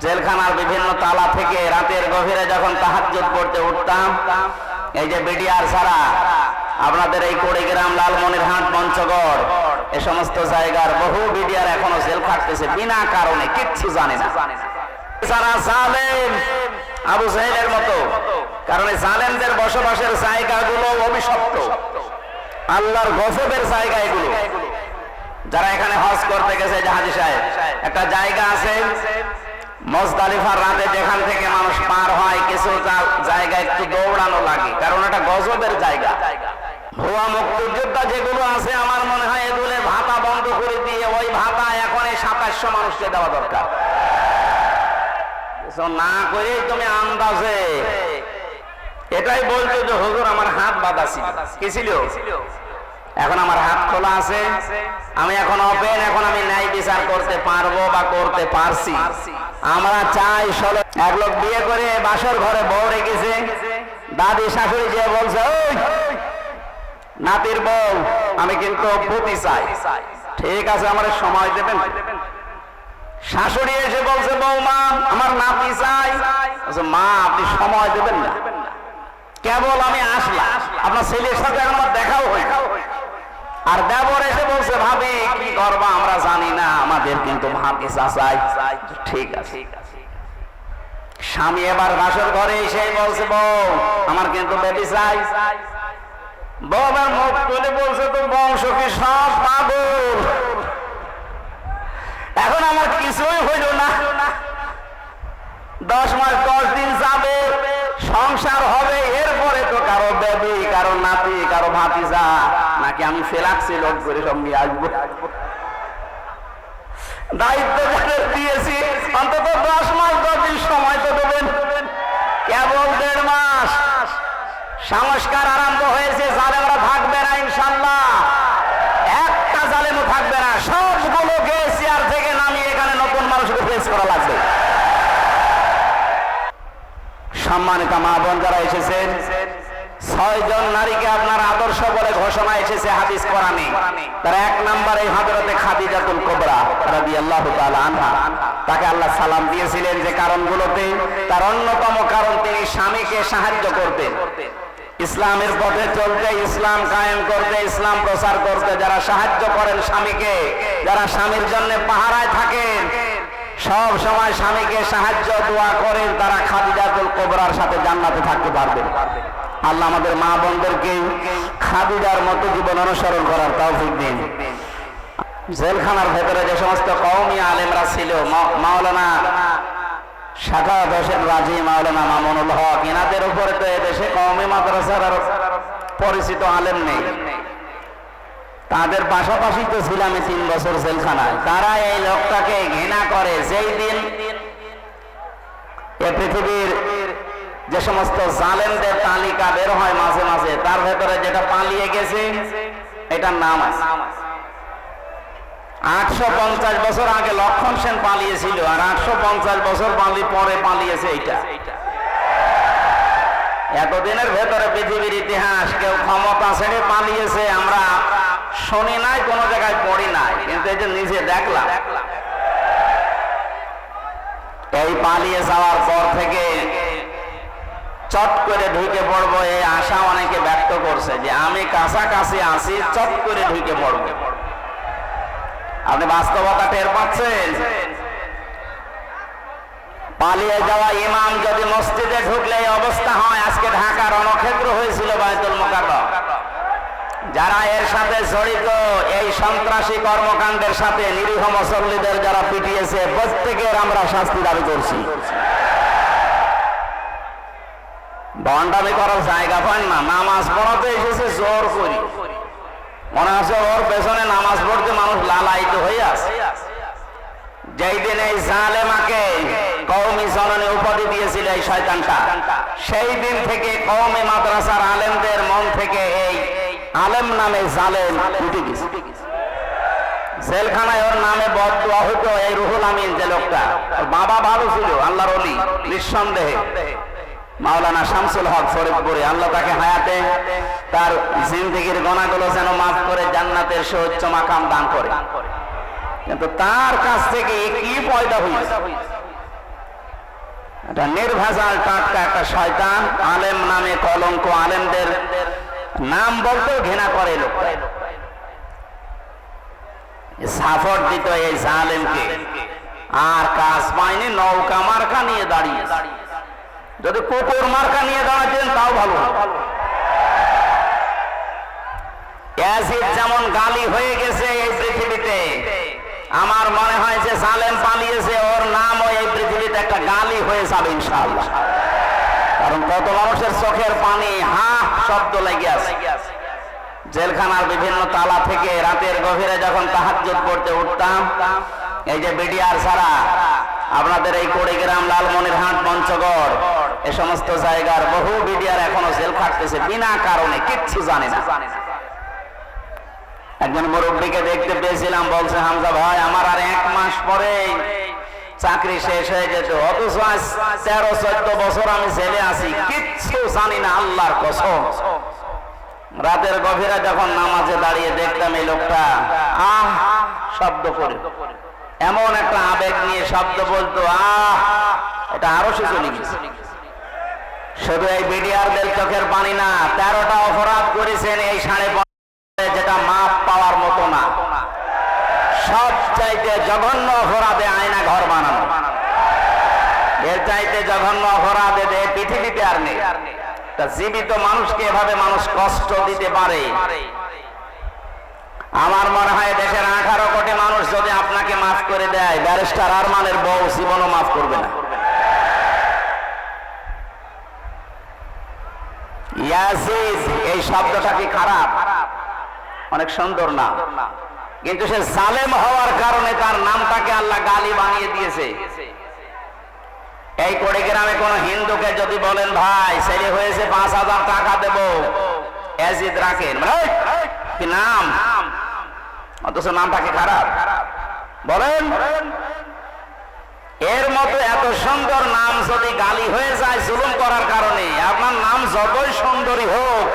জেলখানার বিভিন্ন তালা থেকে রাতের গভীরে যখন তাহাজ্জুদ পড়তে উঠতাম, এই যে বিডিআর ছাড়া আপনাদের এই কুড়িগ্রাম, লালমনিরহাট, পঞ্চগড় এ সমস্ত জায়গার বহু বিডিআর এখনো জেল খাটতেছে বিনা কারণে, কিচ্ছু জানে না। যারা জালেম আবু জাহেলের মতো, কারণ এই জালেমদের বসবাসের জায়গাগুলো অভিশপ্ত, আল্লাহর গজবের জায়গা এগুলো। যারা এখানে হজ করতে গেছে, হাজী সাহেব, একটা জায়গা আছে মুজদালিফার রাতে যেখান থেকে মানুষ পার হয়, কিছু জায়গা একটু দৌড়ানো লাগে, কারণ এটা গজবের জায়গা। ভুয়া মুক্তিযোদ্ধা যেগুলো আছে, আমার মনে হয় এগুলো ভাতা বন্ধ করে দিয়ে ওই ভাতা এখন এই 2700 মানুষকে দেওয়া দরকার। না করে তুমি আন্দাজে এটাই বলছো যে হুজুর আমার হাত বাঁধা ছিল, কি ছিল? এখন আমার হাত খোলা আছে, আমি এখন ওপেন, এখন আমি ন্যায় বিচার করতে পারবো বা করতে পারছি। আমরা চাই এক লোক বিয়ে করে বাসর ঘরে বউ রেখেছে, দাদি শাশুড়ি যে বলছে, ওই নাতির বউ আমি কিন্তু পুতি চাই। ঠিক আছে, আমার সময় দেবেন? শাশুড়ি এসে বলছে, বৌমা আমার নাতি চাই। মা আপনি সময় দেবেন না, কেবল আমি আসলাম, আপনার ছেলের সাথে আমার দেখাও হয়। আর দেবর এসে বলছে, ভাবি কি করবা আমরা জানি না, আমাদের কিন্তু ভাতিজা চাই। ঠিক আছে। স্বামী এবার বাসর ঘরে এসে বলছে, বউ আমার কিন্তু বেবি চাই। বউ আবার মুখ তুলে বলছে, তো বংশ কি সব পাগল, এখন আমার কিছুই হইল না, 10 মাস 10 দিন যাবে, সংসার হবে, এরপরে তো কারো বেবি, কারো নাতি, কারো ভাতিজা, নাকি আমি ফেলাচ্ছি লোক করে সঙ্গে আসবো। দায়িত্ব দিয়েছি, অন্তত 10 মাস 10 দিন সময় তো দেবেন, কেবল 1.5 মাস। সংস্কার আরম্ভ হয়েছে, জালেমরা থাকবে না ইনশাল্লাহ, একটা জালেমও থাকবে না, সবগুলোকে চেয়ার থেকে নামিয়ে এখানে নতুন মানুষকে ফেস করা লাগবে। সম্মানিত মা বোন যারা এসেছেন, 6 জন নারীকে আপনার আদর্শ বলে ঘোষণা এসেছে হাদিস কোরআনে। তার 1 নম্বরে হযরতে খাদিজাতুল কুবরা রাদিয়াল্লাহু তাআলা আনহা, তাকে আল্লাহ সালাম দিয়েছিলেন যে কারণগুলোতে, তার অন্যতম কারণ তিনি স্বামীকে সাহায্য করতেন, ইসলামের পথে চলতে, ইসলাম কায়েম করতে, ইসলাম প্রচার করতে। যারা সাহায্য করেন স্বামীকে, যারা স্বামীর জন্য পাহারায় থাকেন, সব সময় স্বামীকে সাহায্য দোয়া করেন, তারা খাদিজাতুল কুবরার সাথে জান্নাতে থাকতে পারবেন। আল্লাহ আমাদের মা বোনদেরকে খাদিজার মতো জীবন অনুসরণ করার তৌফিক দিন। জেলখানার ভেতরে যে সমস্ত কওমি আলেমরা ছিল, মাওলানা শাখাওয়াত হোসেন রাজি, মাওলানা মামুনুল হক, এনাদের উপরে তো এদেশে কওমি মাদ্রাসার আর পরিচিত আলেম নেই। তাদের পাশাপাশি তো ছিলাম 3 বছর জেলখানায়। তারা এই লোকটাকে ঘৃণা করে। যেই দিন এ পৃথিবীর যে সমস্ত জালেমদের তালিকা বের হয় মাঝে মাঝে, তার ভেতরে যেটা পালিয়ে গেছে এটার নাম আছে। 850 বছর আগে লক্ষণ সেন পালিয়েছিল, আর 850 বছর পরে পালিয়েছে এইটা। এতদিনের ভেতরে পৃথিবীর ইতিহাস কেউ ক্ষমতা ছেড়ে পালিয়েছে আমরা শুনি নাই, কোন জায়গায় পড়ি নাই, কিন্তু এই যে নিজে দেখলাম। এই পালিয়ে যাওয়ার পর থেকে চট করে ঢুকে পড়বো এই আশা অনেকে ব্যক্ত করছে যে আমি কাছাকাছি আছি, চট করে ঢুকে পড়বো। আপনি বাস্তবতা টের পাচ্ছেন? পালিয়ে যাওয়া ইমাম যদি মসজিদে ঢুকলে এই অবস্থা হয়, আজকে ঢাকা রণক্ষেত্র হয়েছিল বায়তুল মুকাররম। যারা এর সাথে জড়িত, এই সন্ত্রাসী কর্মকাণ্ডের সাথে নিরীহ মুসল্লিদের যারা পিটিয়েছে, প্রত্যেকের আমরা শাস্তি দাবি করছি। ভণ্ডামি করার জায়গা পান না, নামাজ পড়াতে এসেছে জোর করি, মনে আছে ওর পেছনে নামাজ পড়তে মানুষ লালায়িত হয়ে আছে। যেই দিন এই জালেমাকে কওমি জননী উপাধি দিয়েছিল এই শয়তানটা, সেই দিন থেকে কওমি মাদ্রাসার আলেমদের মন থেকে এই আলেম নামে জালেম উঠে গেছে। জেলখানায় ওর নামে বদদুয়া হতো। এই রুহুল আমিন যে লোকটা, ওর বাবা ভালো ছিল, আল্লাহর ওলি নিঃসন্দেহে, মাওলানা শামসুল হক ফরিদপুরে, আল্লাহ তাকে হায়াতে তার জিন্দেগির গুনাহগুলো যেন মাফ করে জান্নাতের সুউচ্চ মাকাম দান করে। কিন্তু তার কাছ থেকে কি পয়দা হয়েছে? এটা নির্ভেজাল টাটকা একটা শয়তান, আলেম নামে কলঙ্ক, আলেমদের নাম বলতেও ঘৃণা করে লোক। সাপোর্ট দিত এই জালেমকে, আর কাজ পায়নি, নৌকা মার্কা নিয়ে দাঁড়িয়ে। যদি কুকুর মার্কা নিয়ে দাঁড়াতেন তাও ভালো। ইয়াজিদ যেমন গালি হয়ে গেছে এই পৃথিবীতে, আমার মনে হয় যে জালেম পালিয়েছে, ওর নামও এই পৃথিবীতে একটা গালি হয়ে যাবে ইনশাআল্লাহ। কারণ কত মানুষের চোখের পানি হা শব্দ লেগে আছে। জেলখানার বিভিন্ন তালা থেকে রাতের গভীরে যখন তাহাজ্জুদ পড়তে উঠতাম, এই যে বিডিআর ছাড়া আপনাদের এই কুড়িগ্রাম, লালমনিরহাট, পঞ্চগড় এ সমস্ত জায়গার বহু বিডিআর এখনো জেল খাটতেছে বিনা কারণে, কিচ্ছু জানে না। একজন মুরব্বীকে দেখতে পেয়েছিলাম, বলছে হামজা ভাই আমার আর 1 মাস পরে চাকরি শেষ হয়ে যেত, অথচ 13-14 বছর আমি জেলে আছি, কিচ্ছু জানি না, আল্লাহর কসম। রাতের গভীরে যখন নামাজে দাঁড়িয়ে দেখতাম এই লোকটা আহ শব্দ করে, এমন একটা আবেগ নিয়ে শব্দ বলতো, আহ, এটা আরো সে চলে গেছে। শুধু এই বিডিআরদের চোখের পানি না, 13টা অপরাধ করেছেন এই 5.5, যেটা মাপ পাওয়ার মতো না। সব চাইতে জঘন্য অপরাধে আয়না ঘর বানানো, এর চাইতে জঘন্য অপরাধে পৃথিবীতে আর নেই। তা জীবিত মানুষকে এভাবে মানুষ কষ্ট দিতে পারে, আমার মনে হয় দেশের 18 কোটি মানুষ যদি আপনাকে মাফ করে দেয়, ব্যারিস্টার আরমানের বউ জীবনও মাফ করবে না। ইয়াজিদ এই শব্দটা কি খারাপ? অনেক সুন্দর না, কিন্তু সে জালেম হওয়ার কারণে তার নামটাকে আল্লাহ গালি বানিয়ে দিয়েছে। এই কুড়িগ্রামে কোন হিন্দুকে যদি বলেন ভাই ছেলে হয়েছে 5,000 টাকা দেব, ইয়াজিদ রাখেন, কি নাম, অথচ নামটাকে খারাপ বলেন। এর মতো এত সুন্দর নাম যদি গালি হয়ে যায় জুলুম করার কারণে, আপনার নাম যতই সুন্দরী হোক,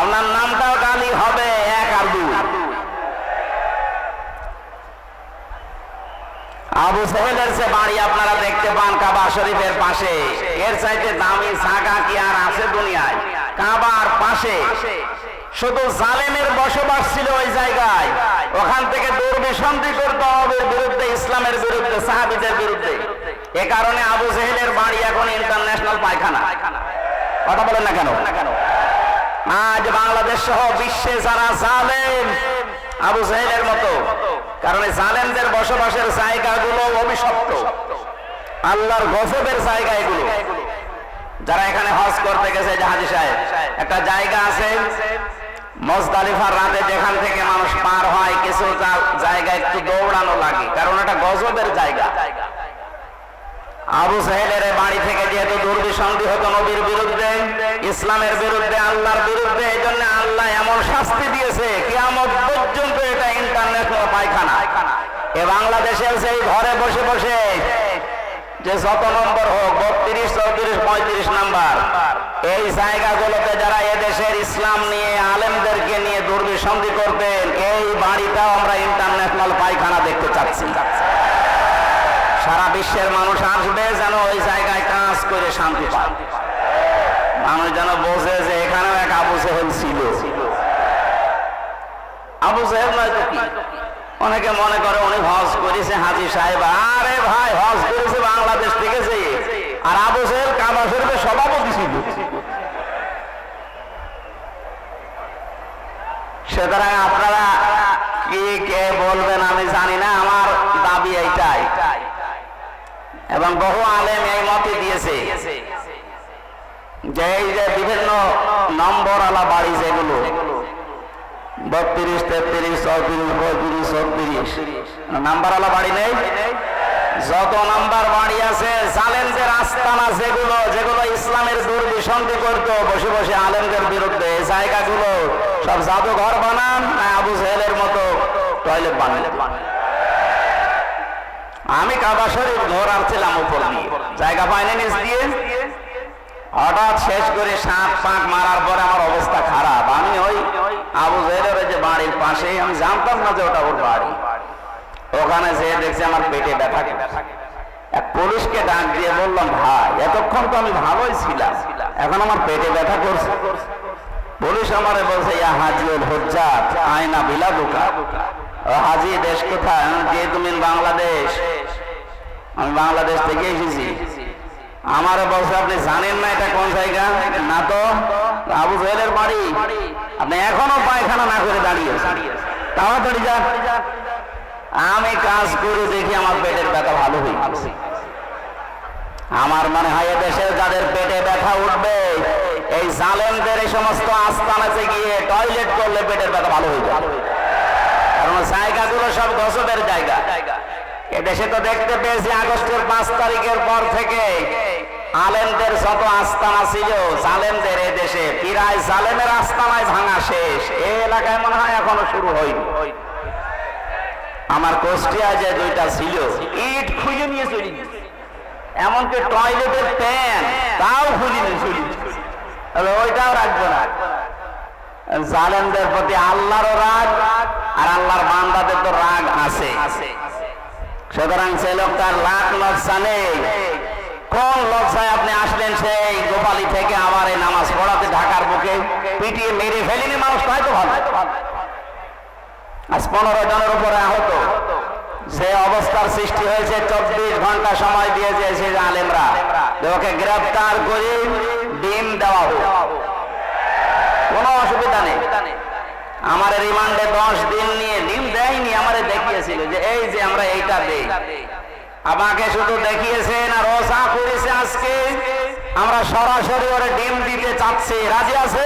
আপনার নামটাও গালি হবে 1 আর 2। আবু সাহেলের যে বাড়ি আপনারা দেখতে পান কাবা শরীফের পাশে, এর চাইতে দামি জায়গা কি আর আছে দুনিয়ায়? কাবার পাশে শুধু জালেমের বসবাস ছিল ওই জায়গায়, ওখান থেকে দুর্বিসন্ধি করতে হবে বিরুদ্ধে, ইসলামের বিরুদ্ধে, সাহাবীদের বিরুদ্ধে। এ কারণে আবু জেহেলের বাড়ি এখন ইন্টারন্যাশনাল পায়খানা। কথা বলেন না কেন? আজ বাংলাদেশ সহ বিশ্বে যারা জালেম আবু জেহেলের মতো, কারণ জালেমদের বসবাসের জায়গাগুলো অভিশপ্ত, আল্লাহর গজবের জায়গা এগুলো। যারা এখানে হজ করতে গেছে, হাজী সাহেব, একটা জায়গা আছে মুজদালিফার রাতে যেখান থেকে মানুষ পার হয়, কিছু জায়গা একটু দৌড়ানো লাগে, কারণ এটা গজবের জায়গা। আবু সাহেলের বাড়ি থেকে যেহেতু দুর্বিসন্ধি হতো নবীর বিরুদ্ধে, ইসলামের বিরুদ্ধে, আল্লাহর বিরুদ্ধে, এই জন্য আল্লাহ এমন শাস্তি দিয়েছে কিয়ামত পর্যন্ত এটা ইন্টারন্যাশনাল পায়খানা। এ বাংলাদেশের সেই ঘরে বসে বসে যে যত নম্বর হোক, 32, 34, 35 নাম্বার, এই জায়গাগুলোতে যারা এদেশের ইসলাম নিয়ে, আলেমদেরকে নিয়ে দুর্বিসন্ধি করতেন, এই বাড়িটাও আমরা ইন্টারন্যাশনাল পায়খানা দেখতে চাচ্ছি। সারা বিশ্বের মানুষ আসবে যেন ওই জায়গায় কাজ করে শান্তি পায়, মানুষ যেন বোঝে যে এখানেও এক আবু জেহেল ছিল। আবু জেহেল নয় তো কি? অনেকে মনে করে উনি হজ করেছে হাজী সাহেব, আরে ভাই হজ করেছে বাংলাদেশ থেকে যে, আর আবু জেহেল কাবা শরীফের সভাপতি ছিল। সুতরাং আপনারা কি কে বলবেন আমি জানি না, আমার দাবি এইটাই, এবং বহু আলেম এই মতে দিয়েছে যে এই যে বিভিন্ন নম্বর আলা বাড়ি যেগুলো 32, 33, 34, 35, 36 নাম্বার আলা বাড়ি নেই, যত নাম্বার বাড়ি আছে জালেমদের আস্তানা যেগুলো, যেগুলো ইসলামের দুর্বিসন্ধি করতো বসে বসে আলেমদের বিরুদ্ধে, এই জায়গাগুলো সব জাদুঘর বানান, আবু জেহেলের মতো টয়লেট বানান। আমি কাবা শরীফ ঘোরার ছিলাম উপর দিয়ে, জায়গা পাইনি নিচ দিয়ে, হঠাৎ শেষ করে 7 পাক মারার পরে আমার অবস্থা খারাপ। আমি ওই আবু জেহেলের যে বাড়ির পাশে, আমি জানতাম না যে ওটা ওর বাড়ি, ওখানে যেয়ে দেখছি আমার পেটে ব্যথা। এক পুলিশকে ডাক দিয়ে বললাম, ভাই এতক্ষণ তো আমি ভালোই ছিলাম, এখন আমার পেটে ব্যথা করছে। পুলিশ আমারে বলছে, ইয়া হাজিউল হুজ্জাত আয়না বিলাদুকা, ও হাজি দেশ কোথায়? যে তুমি বাংলাদেশ। আমি বাংলাদেশ থেকে এসেছি। আমারে বলছে, আপনি জানেন না এটা কোন জায়গা? না তো। আবু জেহেলের বাড়ি। আপনি এখনো পায়খানা না করে দাঁড়িয়ে তাড়াতাড়ি যান। আমি কাজ করে দেখি আমার পেটের ব্যথা ভালো হয়ে গেছে। আমার মনে হয় এদেশে যাদের পেটে ব্যথা উঠবে, এই জালেমদের এই সমস্ত আস্তানাতে গিয়ে টয়লেট করলে পেটের ব্যথা ভালো হয়ে যাবে। কারণ জায়গাগুলো সব গসবের জায়গা। এদেশে তো দেখতে পেয়েছি আগস্টের 5 তারিখের পর থেকে আলেমদের যত আস্তানা ছিল জালেমদের, এই দেশে প্রায় জালেমের আস্তানায় ভাঙা শেষ। এই এলাকায় মনে হয় এখনো শুরু হয়নি। আমার কুষ্টিয়ায় যে 2টা ছিল, ইট খুঁজে নিয়ে চলে গেছে, এমনকি টয়লেটের প্যান তাও খুঁজে নিয়ে চলে গেছে। ওইটাও রাখবো না। জালেমদের প্রতি আল্লাহরও রাগ, আর আল্লাহর বান্দাদের তো রাগ আছে। সুতরাং সে লোকটার লাখ লজ্জা নেই। কোন লজ্জায় আপনি আসলেন সেই গোপালী থেকে আমার এই নামাজ পড়াতে ঢাকার বুকে? পিটিয়ে মেরে ফেলিনি মানুষ, হয়তো ভালো। আজ 15 জনের উপরে আহত। যে অবস্থার সৃষ্টি হয়েছে, 24 ঘন্টা সময় দিয়েছে সে আলেমরা, ওকে গ্রেফতার করে ডিম দেওয়া হোক, কোনো অসুবিধা নেই। আমার রিমান্ডে 10 দিন নিয়ে ডিম দেয়নি, আমারে দেখিয়েছিল যে এই যে আমরা এইটা দেই। আমাকে শুধু দেখিয়েছেন আর রোজা করেছে। আজকে আমরা সরাসরি ওরে ডিম দিতে চাচ্ছি, রাজি আছে?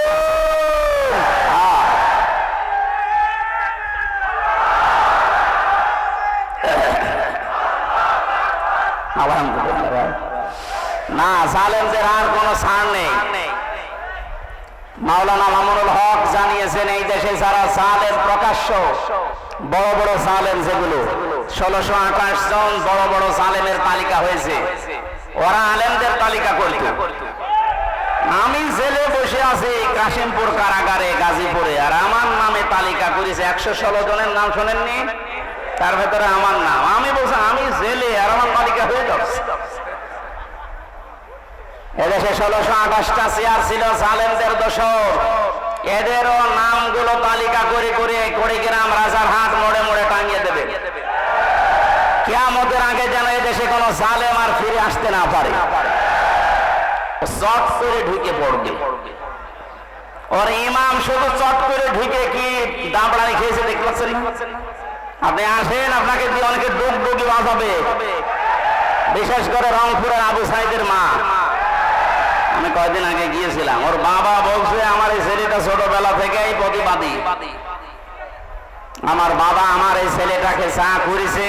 না, জালেমদের আর কোনো ছাড় নেই। মাওলানা মামুনুল হক জানিয়েছেন, এই দেশে যারা জালেম প্রকাশ্য বড় বড় জালেম, যেগুলো 1628 জন বড় বড় জালেমের তালিকা হয়েছে, ওরা আলেমদের তালিকা করত। আমি জেলে বসে আছি কাশিমপুর কারাগারে গাজীপুরে, আর আমার নামে তালিকা করেছে 116 জনের নাম শোনেননি? তার ভেতরে আমার নাম। আমি বলছি আমি জেলে, আর আমার তালিকা হয়ে যাচ্ছে। এদেশে 1628টা চেয়ার ছিল জালেমদের দোসর। এদেরও নামগুলো তালিকা করে করে কুড়িগ্রাম রাজারহাট মোড়ে মোড়ে টাঙিয়ে দেবে। কিয়ামতের আগে যেন এদেশে কোনো জালেম আর ফিরে আসতে না পারে। চট করে ঢুকে পড়বে। ওর ইমাম শুধু চট করে ঢুকে কি দাবড়ানি খেয়েছে দেখতে পাচ্ছেন? আপনি আসেন, আপনাকে দিয়ে অনেকে ডুগডুগি বাজাবে, বিশেষ করে রংপুরের আবু সাইদের মা। আমি কয়েকদিন আগে গিয়েছিলাম, ওর বাবা বলছে আমার এই ছেলেটা ছোটবেলা থেকেই প্রতিবাদী। আমার বাবা আমার এই ছেলেটাকে যা করেছে,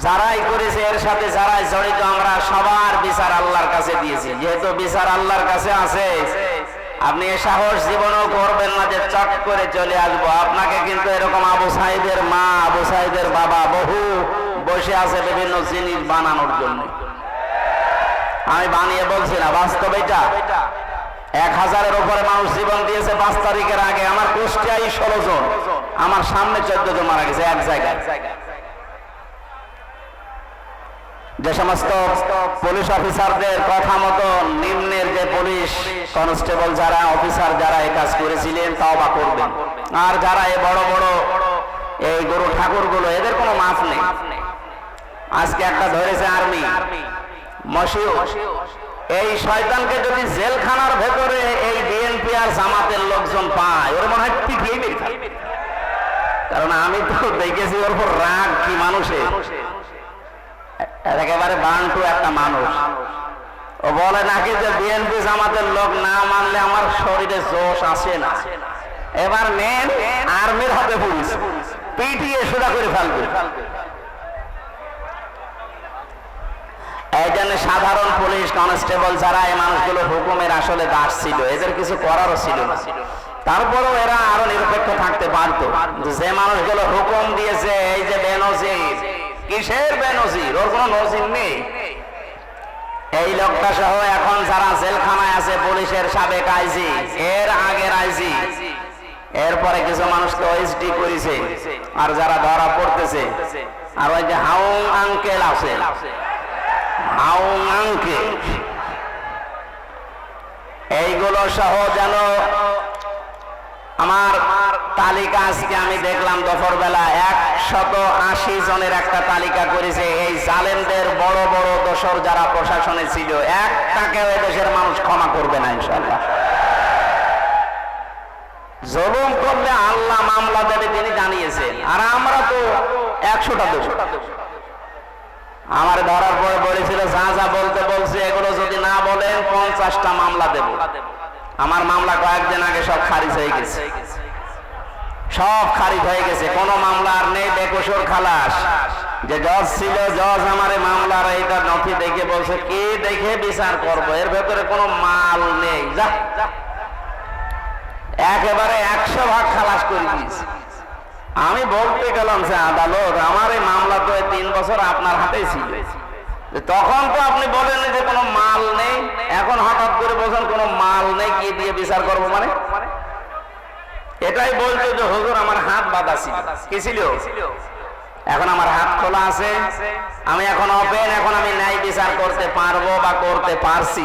যারাই করেছে, এর সাথে যারাই জড়িত, আমরা সবার বিচার আল্লাহর কাছে দিয়েছি। যেহেতু বিচার আল্লাহর কাছে আছে, আপনি এ সাহস জীবনও করবেন না যে চট করে চলে আসবো। আপনাকে কিন্তু এরকম আবু সাইদের মা, আবু সাইদের বাবা বহু বসে আছে বিভিন্ন জিনিস বানানোর জন্য। আমি বানিয়ে বলছি না, বাস্তব এটা। 1000-এর উপরে মানুষ জীবন দিয়েছে 5 তারিখের আগে। আমার কুষ্টিয়ায় 16 জন, আমার সামনে 14 জন মারা গেছে এক জায়গায়। যে সমস্ত পুলিশ অফিসারদের কথা মতো নিম্নের যে পুলিশ কনস্টেবল যারা, অফিসার যারা এই কাজ করেছিলেন, তওবা করবেন। আর যারা এই বড় বড় এই গরু ঠাকুরগুলো, এদের কোনো মাফ নেই। আজকে একটা ধরেছে আর্মি মশিউ। এই শয়তানকে যদি জেলখানার ভেতরে এই বিএনপি আর জামাতের লোকজন পায়, ওর মনে হয় পিটিয়ে মেরে ফেলবে। কারণ আমি তো দেখেছি ওর উপর রাগ কি মানুষের, একেবারে বান্টু একটা মানুষ। ও বলে নাকি যে বিএনপি জামাতের লোক না মানলে আমার শরীরে জোশ আসে না। এবার নেন আর্মির হাতে পুলিশ, পিটিয়ে সোজা করে ফেলবে। এই জন্য সাধারণ পুলিশ কনস্টেবল যারা, এই মানুষগুলো হুকুমের আসলে দাস ছিল, এদের কিছু করারও ছিল না। তারপরেও এরা আরো নিরপেক্ষ থাকতে পারতো। যে মানুষগুলো হুকুম দিয়েছে, এই যে বেনজির, কিসের বেনজির? ওর কোনো নজির নেই। এই লোকটা সহ এখন যারা জেলখানায় আছে, পুলিশের সাবেক আইজি, এর আগের আইজি, এরপরে কিছু মানুষকে ওএসডি করেছে, আর যারা ধরা পড়তেছে, আর ওই যে হাউং আঙ্কেল আছে, হাউয়াংকে, এইগুলো সহ যেন আমার তালিকা আজকে আমি দেখলাম দুপুরবেলা 180 জনের একটা তালিকা করেছে। এই জালেমদের বড় বড় দোসর যারা প্রশাসনে ছিল, একটাকেও দেশের মানুষ ক্ষমা করবে না ইনশাআল্লাহ। জুলুম করলে আল্লাহ মামলা দেবে তিনি জানিয়েছেন, আর আমরা তো 100টা দেব। আমার ধরার পরে বলেছিল যা যা বলতে বলছে এগুলো যদি না বলেন 50টা মামলা দেব। আমার মামলা কয়েকদিন আগে সব খারিজ হয়ে গেছে, সব খারিজ হয়ে গেছে, কোনো মামলা আর নেই, বেকসুর খালাস। যে জজ ছিল, জজ আমার মামলার এইটা নথি দেখে বলছে কি দেখে বিচার করব, এর ভেতরে কোনো মাল নেই, যা একেবারে 100 ভাগ খালাস করে দিয়েছে। আমি বলতে গেলাম যে আদালত আমার এই মামলা তো 3 বছর আপনার হাতেই ছিল, তখন তো আপনি বলেন যে কোনো মাল নেই, এখন হঠাৎ করে বলছেন কোনো মাল নেই, কি দিয়ে বিচার করবো? মানে এটাই বলতো যে হুজুর আমার হাত বাঁধা ছিল, কি ছিল? এখন আমার হাত খোলা আছে, আমি এখন ওপেন, এখন আমি ন্যায় বিচার করতে পারবো বা করতে পারছি।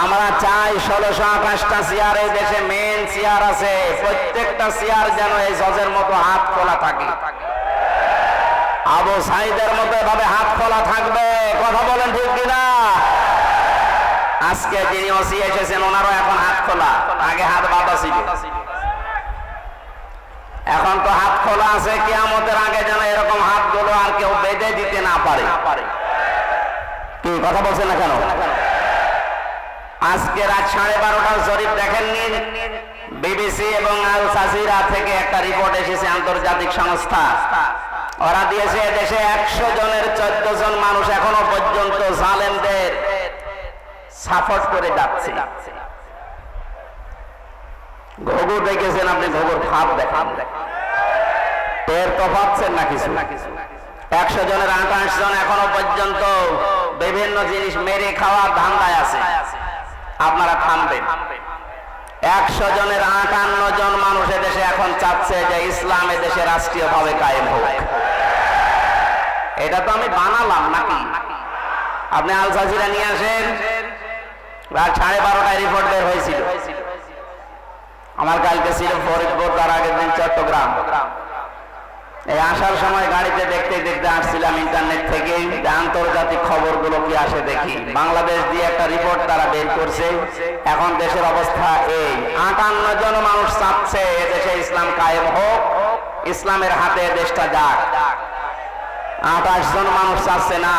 আমরা চাই 1628টা চেয়ার এই দেশে মেন চেয়ার আছে, প্রত্যেকটা চেয়ার যেন এই জজের মতো হাত খোলা থাকে, আবু সাইদের মতো এভাবে হাত খোলা থাকবে। কথা বলেন ঠিক কিনা? আজকে যিনি ওসি এসেছেন ওনারও এখন হাত খোলা, আগে হাত বাঁধা ছিল, এখন তো হাত খোলা আছে। কিয়ামতের আগে যেন এরকম হাতগুলো আর কেউ বেঁধে দিতে না পারে। কি কথা বলছেন না কেন? আজকে রাত 12:30টার জরিপ দেখেননি? বিবিসি এবং আল জাজিরা থেকে একটা রিপোর্ট এসেছে, আন্তর্জাতিক সংস্থা, ওরা দিয়েছে দেশে 100 জনের 14 জন মানুষ এখনো পর্যন্ত জালেমদের সাপোর্ট করে যাচ্ছে। ঘুঘু দেখেছেন আপনি? ঘুঘুর ফাঁদ দেখান, টের তো পাচ্ছেন না কিছু? 100 জনের 28 জন এখনো পর্যন্ত বিভিন্ন জিনিস মেরে খাওয়ার ধান্দায় আছে। আপনারা থামবেন। 100 জনের 58 জন মানুষ এদেশে এখন চাচ্ছে যে ইসলাম এদেশে রাষ্ট্রীয়ভাবে কায়েম হোক। এটা তো আমি বানালাম নাকি? আপনি আল জাজিরা নিয়ে আসেন, রাত 12:30টায় রিপোর্ট বের হয়েছিল। আমার কালকে ছিল ফরিদপুর, তার আগের দিন চট্টগ্রাম। এই আসার সময় গাড়িতে দেখতে দেখতে আসছিলাম ইন্টারনেট থেকে, আন্তর্জাতিক খবরগুলো কি আসে দেখি। বাংলাদেশ দিয়ে একটা রিপোর্ট তারা বের করছে, এখন দেশের অবস্থা এই। 58 জন মানুষ চাচ্ছে এদেশে ইসলাম কায়েম হোক, ইসলামের হাতে দেশটা যাক। 28 জন মানুষ চাচ্ছে না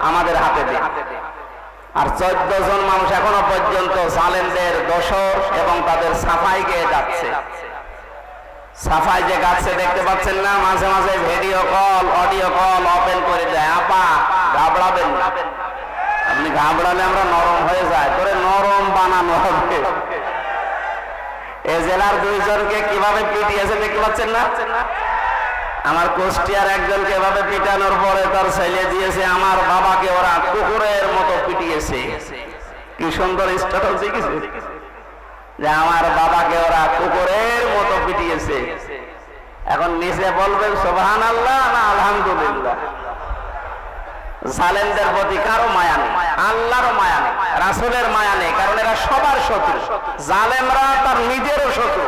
আমাদের হাতে দিন। আর 14 জন মানুষ এখনো পর্যন্ত জালেমদের দোসর এবং তাদের সাফাই গেয়ে যাচ্ছে। সাফাই যে গাছে দেখতে পাচ্ছেন না, মাঝে মাঝে video call, audio call open করে দেয়। আপা ঘাবড়াবেন না, আপনি ঘাবড়ালে আমরা নরম হয়ে যায়, তোরে নরম বানানো হবে। এ জেলার 2 জনকে কিভাবে পিটিয়েছে দেখতে পাচ্ছেন না? আমার কুষ্টিয়ার একজনকে এভাবে পিটানোর পরে তার ছেলে দিয়েছে আমার বাবাকে ওরা কুকুরের মতো পিটিয়েছে। কি সুন্দর স্ট্যাটাস দেখেছে যে আমার বাবাকে ওরা কুকুরের মতো পিটিয়েছে। এখন নিচে বলবেন সুবহানাল্লাহ না আলহামদুলিল্লাহ। জালেমদের প্রতি কারো মায়া নেই, আল্লাহরও মায়া নেই, রাসূলের মায়া নেই, কারণ এরা সবার শত্রু। জালেমরা তার নিজেরও শত্রু,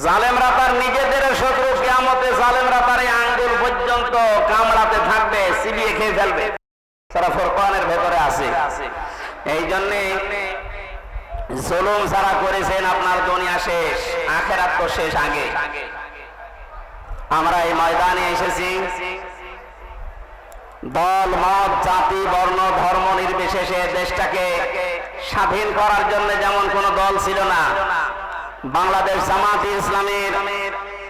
জালেমরা তার নিজেদের শত্রু। কিয়ামতে জালেমরা তার এই আঙ্গুল পর্যন্ত কামড়াতে থাকবে, চিবিয়ে খেয়ে ফেলবে। তারা ফুরকানের ভেতরে আছে। এই জন্য জুলুম যারা করেছেন আপনার দুনিয়া শেষ, আখিরাত তো শেষ আগে। আমরা এই ময়দানে এসেছি দল মত জাতি বর্ণ ধর্ম নির্বিশেষে দেশটাকে স্বাধীন করার জন্য। যেমন কোন দল ছিল না, বাংলাদেশ জামাতে ইসলামীর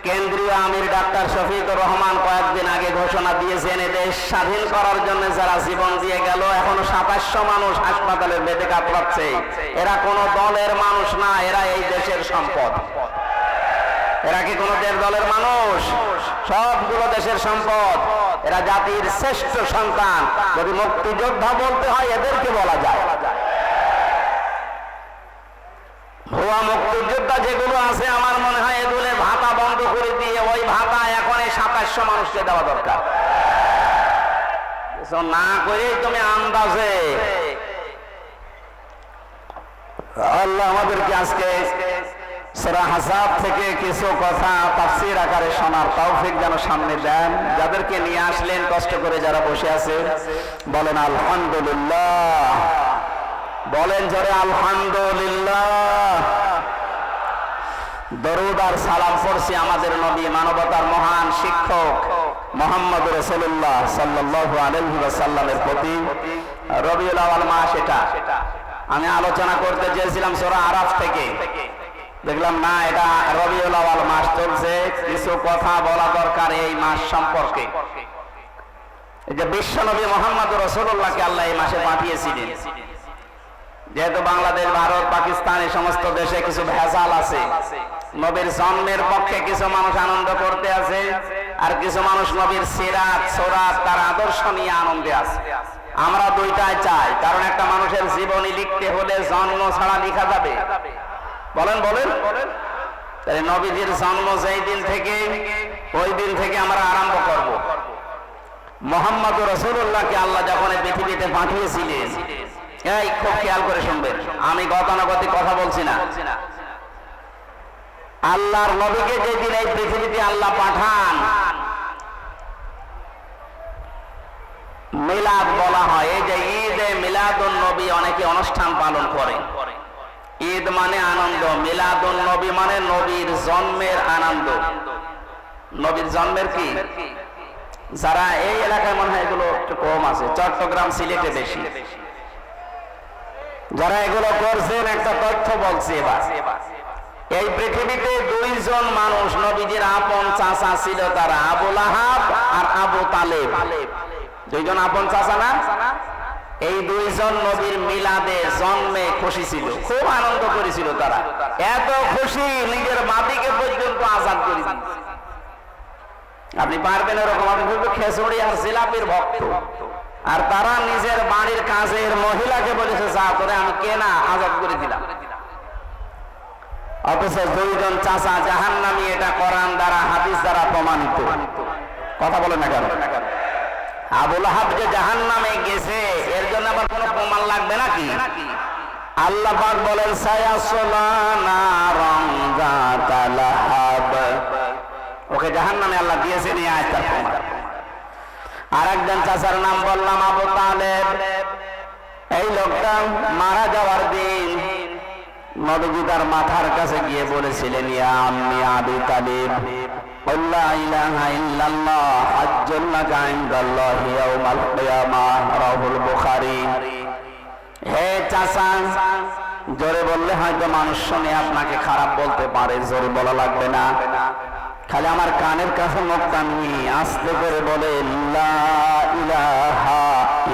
কেন্দ্রীয় আমির ডাক্তার শফিকুর রহমান কয়েকদিন আগে ঘোষণা দিয়েছেন দেশ স্বাধীন করার জন্য যারা জীবন দিয়ে গেল, এখনো 2700 মানুষ হাসপাতালের বেডে কাতরাচ্ছে। এরা কোন দলের মানুষ না, এরা এই দেশের সম্পদ। এরা কি কোন দলের মানুষ? সবগুলো দেশের সম্পদ। এরা জাতির শ্রেষ্ঠ সন্তান। যদি মুক্তিযোদ্ধা বলতে হয় এদেরকে বলা যায়। ভুয়া মুক্তিযোদ্ধা যেগুলো আছে আমার মনে হয় এগুলো ভাতা বন্ধ করে দিয়ে ওই ভাতা এখন এই 2700 মানুষকে দেওয়া দরকার। কিছু না করে তুমি আন্দাজে আল্লাহ আমাদেরকে আজকে সূরা আহজাব থেকে কিছু কথা তাফসীর আকারে শোনার তৌফিক যেন সামনে দেন। যাদেরকে নিয়ে আসলেন কষ্ট করে যারা বসে আছে বলেন আলহামদুলিল্লাহ, বলেন জোরে আলহামদুলিল্লাহ। দরুদ আর সালাম পড়ছি আমাদের নবী মানবতার মহান শিক্ষক মুহাম্মদ রাসূলুল্লাহ সাল্লাল্লাহু আলাইহি ওয়াসাল্লামের প্রতি। রবিউল আউয়াল মাস এটা আমি আলোচনা করতে চেয়েছিলাম সূরা আরাফ থেকে, দেখলাম না এটা রবিউল আউয়াল মাস চলছে, কিছু কথা বলা দরকার এই মাস সম্পর্কে। এই যে বিশ্ব নবী মুহাম্মদ রাসূলুল্লাহকে আল্লাহ এই মাসে পাঠিয়েছিলেন, যেহেতু বাংলাদেশ, ভারত, পাকিস্তান এই সমস্ত দেশে কিছু ভেজাল আছে, নবীর জন্মের পক্ষে কিছু মানুষ আনন্দ করতে আছে, আর কিছু মানুষ নবীর সিরাত সুরাত তার আদর্শ নিয়ে আনন্দে আছে। আমরা দুইটাই চাই, কারণ একটা মানুষের জীবনী লিখতে হলে জন্ম ছাড়া লেখা যাবে? বলেন বলেন। তাহলে নবীজির জন্ম যেই দিন থেকে ওই দিন থেকে আমরা আরম্ভ করব। মুহাম্মদ রাসূলুল্লাহকে আল্লাহ যখন পৃথিবীতে পাঠিয়েছিলেন, এই খুব খেয়াল করে শুনবেন, আমি গতানুগতিক কথা বলছি না। আল্লাহর নবীকে যেদিন এই পৃথিবীতে আল্লাহ পাঠান, মিলাদ বলা হয়। এই যে ঈদে মিলাদুন নবী অনেকে অনুষ্ঠান পালন করে। ঈদ মানে আনন্দ, মিলাদুন নবী মানে নবীর জন্মের আনন্দ। নবীর জন্মের কি, যারা এই এলাকায় মনে হয় এগুলো একটু কম আছে, চট্টগ্রাম সিলেটে বেশি যারা এগুলো করছেন, একটা তথ্য বলছি এবার। এই পৃথিবীতে দুইজন মানুষ নবীজির আপন চাচা ছিল, তারা আবু লাহাব আর আবু তালেব। দুইজন আপন চাচা না? এই দুইজন নবীর মিলাদে জন্মে খুশি ছিল, খুব আনন্দ করেছিল তারা। এত খুশি নিজের মাটিকে পর্যন্ত আজাদ করে দিয়েছে। আপনি পারবেন এরকম? আপনি শুধু খেচুড়ি আর জিলাপির ভক্ত, আর তারা নিজের বাড়ির কাজের মহিলাকে বলেছে যা করে আমি কেনা আজাদ করে দিলাম। অথচ দুইজন চাচা জাহান্নামী, এটা কোরআন দ্বারা হাদিস দ্বারা প্রমাণিত। কথা বলেন না কেন? আবু লাহাব যে জাহান্নামে গেছে এর জন্য আবার কোনো প্রমাণ লাগবে নাকি? আল্লাহ পাক বলেন সায়াসলা নারান যাতা লাহাব, ওকে জাহান্নামে আল্লাহ দিয়েছেন এই আয়াতের প্রমাণ। আর একজন চাচার নাম বললাম আবু তালেব। এই লোকটা মারা যাওয়ার দিন নবীজি তার মাথার কাছে গিয়ে বলেছিলেন, ইয়া আম্মি আবি তালিব লা ইলাহা ইল্লাল্লাহ হাজ্জুল লাকা ইনদাল্লাহি ইয়াউমাল কিয়ামাহ, রাহুল বুখারী। হে চাচা, জোরে বললে হয়তো মানুষ শুনে আপনাকে খারাপ বলতে পারে, জোরে বলা লাগবে না। খালি আমার কানের কাছে মুখটা নিয়ে আস্তে করে বলে লা ইলাহা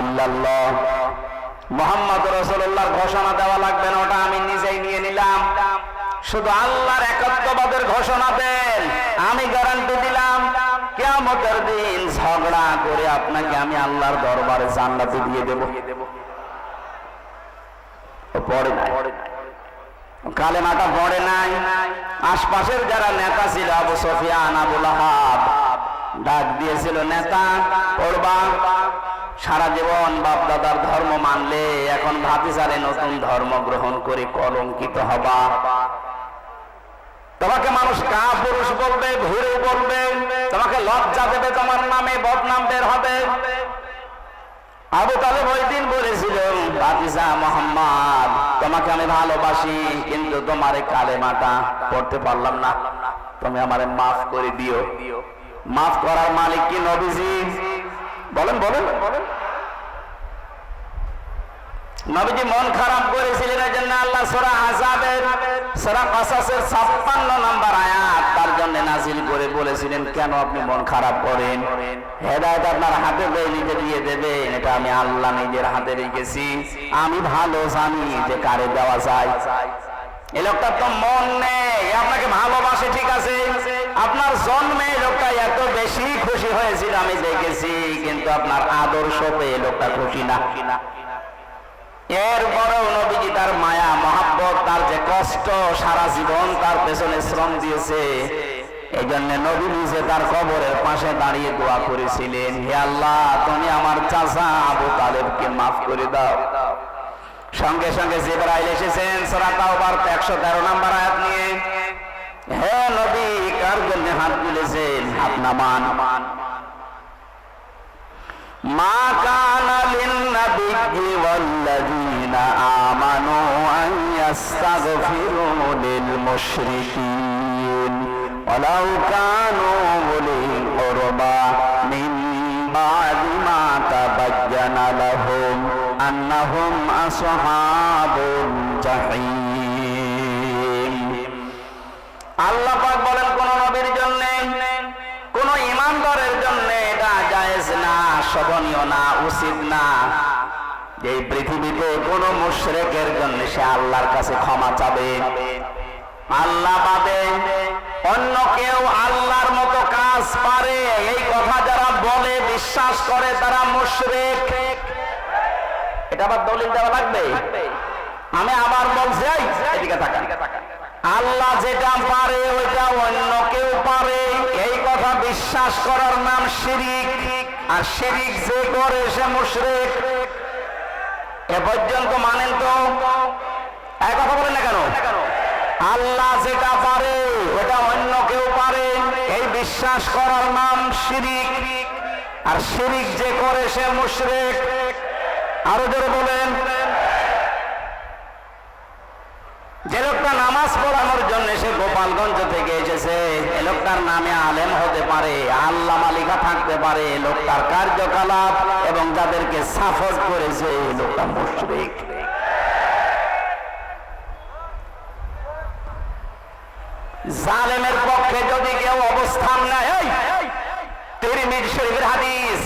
ইল্লাল্লাহ, মুহাম্মদ রাসূলুল্লাহর ঘোষণা দেওয়া লাগবে না, ওটা আমি নিজেই নিয়ে নিলাম। শুধু আল্লাহর একাত্মবাদের ঘোষণা দেন, আমি গ্যারান্টি দিলাম কিয়ামতের দিন ঝগড়া করে আপনাকে আমি আল্লাহর দরবারে জান্নাতে দিয়ে দেব। পড়ে নাই, কালেমাটা পড়ে নাই। আশপাশের যারা নেতা ছিল, আবু সুফিয়ান, আবু লাহাব ডাক দিয়েছিল, নেতা পড়বা, সারা জীবন বাপ দাদার ধর্ম মানলে এখন ভাতিজারে নতুন ধর্ম গ্রহণ করে কলঙ্কিত হবা। তোমাকে মানুষ কাপুরুষ বলবে, ভুরু বলবে, তোমাকে লজ্জা দেবে, তোমার নামে বদনাম বের হবে। আবু তালেব ওই দিন বলেছিল, ভাতিজা মুহাম্মদ, তোমাকে আমি ভালোবাসি, কিন্তু তোমার এই কালেমাটা পড়তে পারলাম না, তুমি আমারে মাফ করে দিও। মাফ করার মালিক কি নবীজি? বলেন বলেন বলেন। নবীজি মন খারাপ করেছিলেন, এই জন্য আল্লাহ সূরা আহজাবের সূরা কাসাসের 56 নম্বর আয়াত তার জন্য নাযিল করে বলেছিলেন, কেন আপনি মন খারাপ করেন? হেদায়েত আপনার হাতে নিজে দিয়ে দেবেন, এটা আমি আল্লাহ নিজের হাতে রেখেছি, আমি ভালো জানি যে কারে দেওয়া যায়। এই লোকটার তো মন নেই, আপনাকে ভালোবাসে ঠিক আছে, আপনার জন্মে লোকটা এত বেশি খুশি হয়েছিল আমি দেখেছি, কিন্তু আপনার আদর্শ পেয়ে লোকটা খুশি না। এরপরেও নবীজি তার মায়া মহাব্বত, তার যে কষ্ট, সারা জীবন তার পেছনে শ্রম দিয়েছে, এই জন্য নবী নিজে তার কবরের পাশে দাঁড়িয়ে দোয়া করেছিলেন, হে আল্লাহ তুমি আমার চাচা আবু তালেবকে মাফ করে দাও। সঙ্গে সঙ্গে জিবরাইল এসেছেন সূরা তাওবার 113 নম্বর আয়াত নিয়ে, হে নবী কার জন্য হাত তুলেছেন, হাত নামান। মা কানা লিন-নাবিয়্যি ওয়াল্লাযীনা আমানু আন ইস্তাগফিরু লিল-মুশরিকিন ওয়ালাউ কানু উলি কুরবা মিন বা'দি মা তাবায়্যানা লাহুম আন্নাহুম আসহাবুল জাহিম। আল্লাহ পাক বলেন কোন নবীর জন্য, কোন ঈমানদারের জন্য এটা জায়েজ না, শোভনীয় না, উচিত না যে এই পৃথিবীতে কোন মুশরিকের জন্য সে আল্লাহর কাছে ক্ষমা চাবে। আল্লাহ বাদে অন্য কেউ আল্লাহর মতো কাজ পারে এই কথা যারা বলে বিশ্বাস করে তারা মুশরিক। এটা আবার দলিল দেওয়া লাগবে? আমি আবার বলছি, এদিকে তাকান, আল্লাহ যেটা পারে ওইটা অন্য কেউ পারে এই কথা বিশ্বাস করার নাম শিরিক, আর শিরিক যে করে সে মুশরিক। এ পর্যন্ত মানেন তো? এক কথা বলেন না কেন? আল্লাহ যেটা পারে ওটা অন্য কেউ পারে এই বিশ্বাস করার নাম শিরিক, আর শিরিক যে করে সে মুশরিক। আরো জোরে বলেন। যে লোকটা নামাজ পড়ানোর জন্য সে গোপালগঞ্জ থেকে এসেছে, এ লোকটার নামে আলেম হতে পারে, আল্লাহ মালিকা থাকতে পারে, লোকটার কার্যকলাপ এবং যাদেরকে সাপোর্ট করেছে এই লোকটা মুশরিক। জালেমের পক্ষে যদি কেউ অবস্থান নেয়, তিরমিজি শরীফের হাদিস,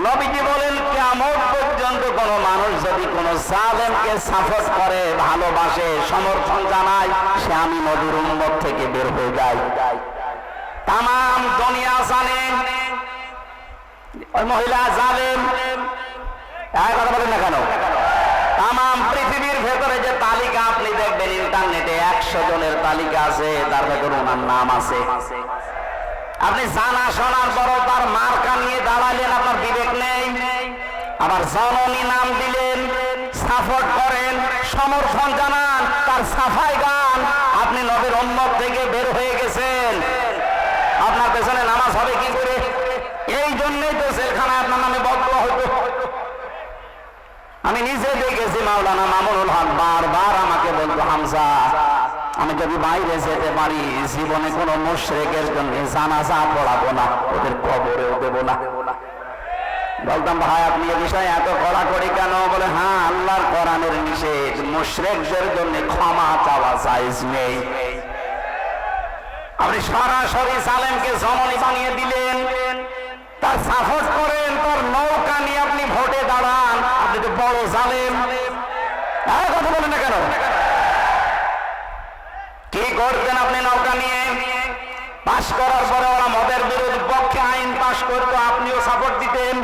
নবীজি বলেন কিয়ামত পর্যন্ত কোন মানুষ যদি কোন জালেমকে সাপোর্ট করে, ভালোবাসে, সমর্থন জানায়, সে আমি নবীর উম্মত থেকে বের হয়ে যায়। তামাম দুনিয়া জানে ওই মহিলা জালেম, এক কথা বলেন না কেন? তামাম পৃথিবীর ভেতরে যে তালিকা আপনি দেখবেন ইন্টারনেটে 100 জনের তালিকা আছে, তার ভেতরে ওনার নাম আছে। আপনি জানা শোনার পর তার মার্কা নিয়ে দাঁড়ালেন, আপনার বিবেক নেই। আবার জননী নাম দিলেন, সাপোর্ট করেন, সমর্থন জানান, তার সাফাই গান, আপনি নবীর উম্মত থেকে বের হয়ে গেছেন। আপনার পেছনে নামাজ হবে কি করে? এই জন্যই তো জেলখানায় আপনার নামে বদদোয়া হতো। আমি নিজে দেখেছি, মাওলানা মামুনুল হক বারবার আমাকে বলতো, হামজা আমি যদি বাইরে যেতে পারি জীবনে কোনো মুশরিকের জন্য জানাজা পড়াবো না, ওদের কবরেও দেবো না। বলতাম ভাই আপনি এ বিষয়ে এত কড়াকড়ি কেন? বলে হ্যাঁ আল্লাহর কোরআনের নিষেধ, মুশরিকদের জন্য ক্ষমা চাওয়া জায়েজ নেই। আপনি সরাসরি জালেমকে জননী বানিয়ে দিলেন, তার সাপোর্ট করেন, তার নৌকা নিয়ে আপনি ভোটে দাঁড়ান, আপনি তো বড় জালেম। কথা বলেন না কেন? কি করতেন আপনি নৌকা নিয়ে? পাশ করার পরে ওরা মদের বিরোধী পক্ষে আইন পাশ করতো, আপনিও সাপোর্ট দিতেন।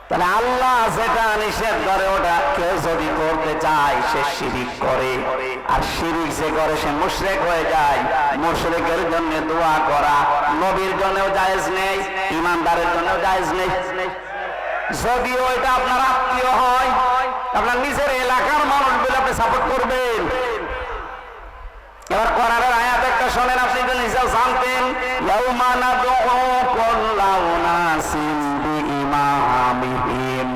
তাহলে আল্লাহ যেটা নিষেধ করে ওটা কেউ যদি করতে চায় সে শিরিক করে, আর শিরিক যে করে সে মুশরিক হয়ে যায়। মুশরিকের জন্য দোয়া করা নবীর জন্যও জায়েজ নেই, ঈমানদারের জন্যও জায়েজ নেই। যদিও এটা আপনার আত্মীয় হয়, আপনার নিজের এলাকার মানুষ বলে আপনি সাপোর্ট করবেন। এবার কোরআনের আয়াত একটা শোনেন, আপনি তো নিজেও জানতেন, ইয়াউমা নাদউ কুল্লা উনাসিন বিইমামিহিম।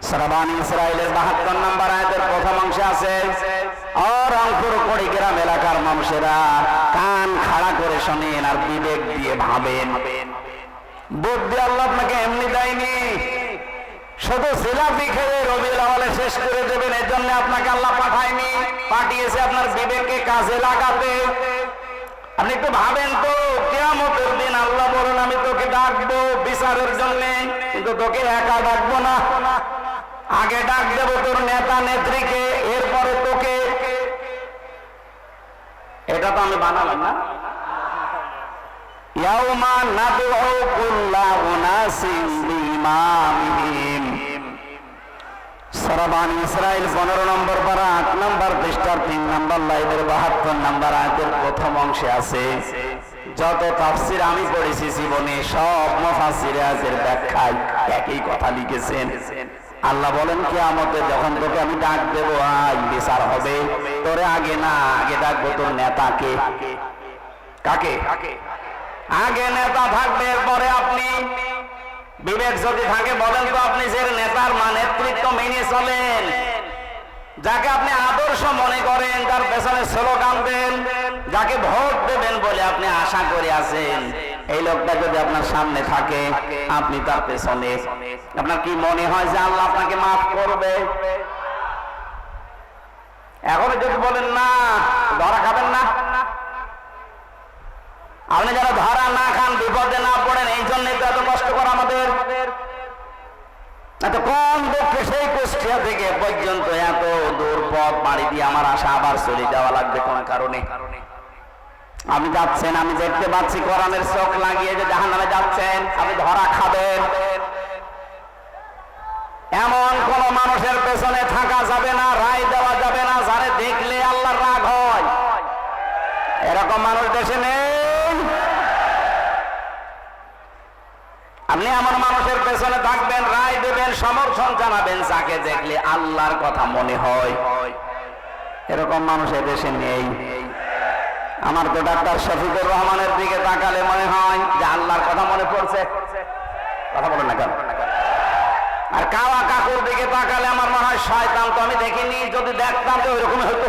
সূরা বানী ইসরাঈলের 72 নম্বর আয়াতের প্রথম অংশে আছে, আর রংপুর কুড়িগ্রাম এলাকার মানুষেরা কান খাড়া করে শোনেন আর বিবেক দিয়ে ভাবেন। বুদ্ধি আল্লাহ আপনাকে এমনি দেয়নি, শুধু জিলাপি খেয়ে রবিউল আউয়ালে শেষ করে দেবেন এর জন্য আপনাকে আল্লাহ পাঠায়নি, পাঠিয়েছে আপনার বিবেককে কাজে লাগাতে। আপনি একটু ভাবেন তো, কিয়ামতের দিন আল্লাহ বলেন আমি তোকে ডাকবো বিচারের জন্য, কিন্তু তোকে একা ডাকবো না, আগে ডাক দেবো তোর নেতা নেত্রীকে, এরপরে তোকে। এটা তো আমি বানালাম না। ইয়াউমা নাদউ কুল্লা উনাসিন বিইমামিহিম। সূরা বানী ইসরাঈল 15 নম্বর পারা 8 নম্বর পৃষ্ঠার 3 নম্বর লাইনের 72 নম্বর আয়াতের প্রথম অংশে আছে। যত তাফসীর আমি পড়েছি জীবনে সব মুফাসসির আয়াতের ব্যাখ্যায় একই কথা লিখেছেন। আল্লাহ বলেন কিয়ামতে যখন তোকে আমি ডাক দেব, আয় বিচার হবে, তোরে আগে না, আগে ডাকবো তোর নেতাকে। কাকে? আগে নেতা থাকবে, এরপরে আপনি। বিবেক যদি থাকে বলেন তো, আপনি যে নেতার নেতৃত্ব মেনে চলেন, যাকে আপনি আদর্শ মনে করেন, তার পেছনে স্লোগান দেন, যাকে ভোট দেবেন বলে আপনি আশা করে আছেন, এই লোকটা যদি আপনার সামনে থাকে, আপনি তার পেছনে, আপনার কি মনে হয় যে আল্লাহ আপনাকে মাফ করবে? এখন যদি বলেন না, ধরা খাবেন না। আপনি যারা ধরা না খান, বিপদে না পড়েন, এই জন্যই তো এত কষ্ট করা আমাদের। এত কম দুঃখে সেই কুষ্টিয়া থেকে পর্যন্ত এত দূর পথ পাড়ি দিয়ে আমার আশা আবার চলে যাওয়া লাগবে কোন কারণে। আপনি যাচ্ছেন, আমি দেখতে পাচ্ছি কোরআনের চোখ লাগিয়ে যে জাহান্নামে যাচ্ছেন, আপনি ধরা খাবেন। এমন কোন মানুষের পেছনে থাকা যাবে না, রায় দেওয়া যাবে না যারে দেখলে আল্লাহর রাগ হয়। এরকম মানুষ দেশে নেই। আপনি এমন মানুষের পেছনে থাকবেন, রায় দেবেন, সমর্থন জানাবেন যাকে দেখলে আল্লাহর কথা মনে হয়। এরকম মানুষ দেশে নেই। আমার তো ডাক্তার শফিকুর রহমানের দিকে তাকালে মনে হয় যে আল্লাহর কথা মনে পড়ছে। কথা বলেন না কেন? আর কাওয়া কাকুর দিকে তাকালে আমার মনে হয় শয়তান তো আমি দেখিনি, যদি দেখতাম তো ওইরকম হতো।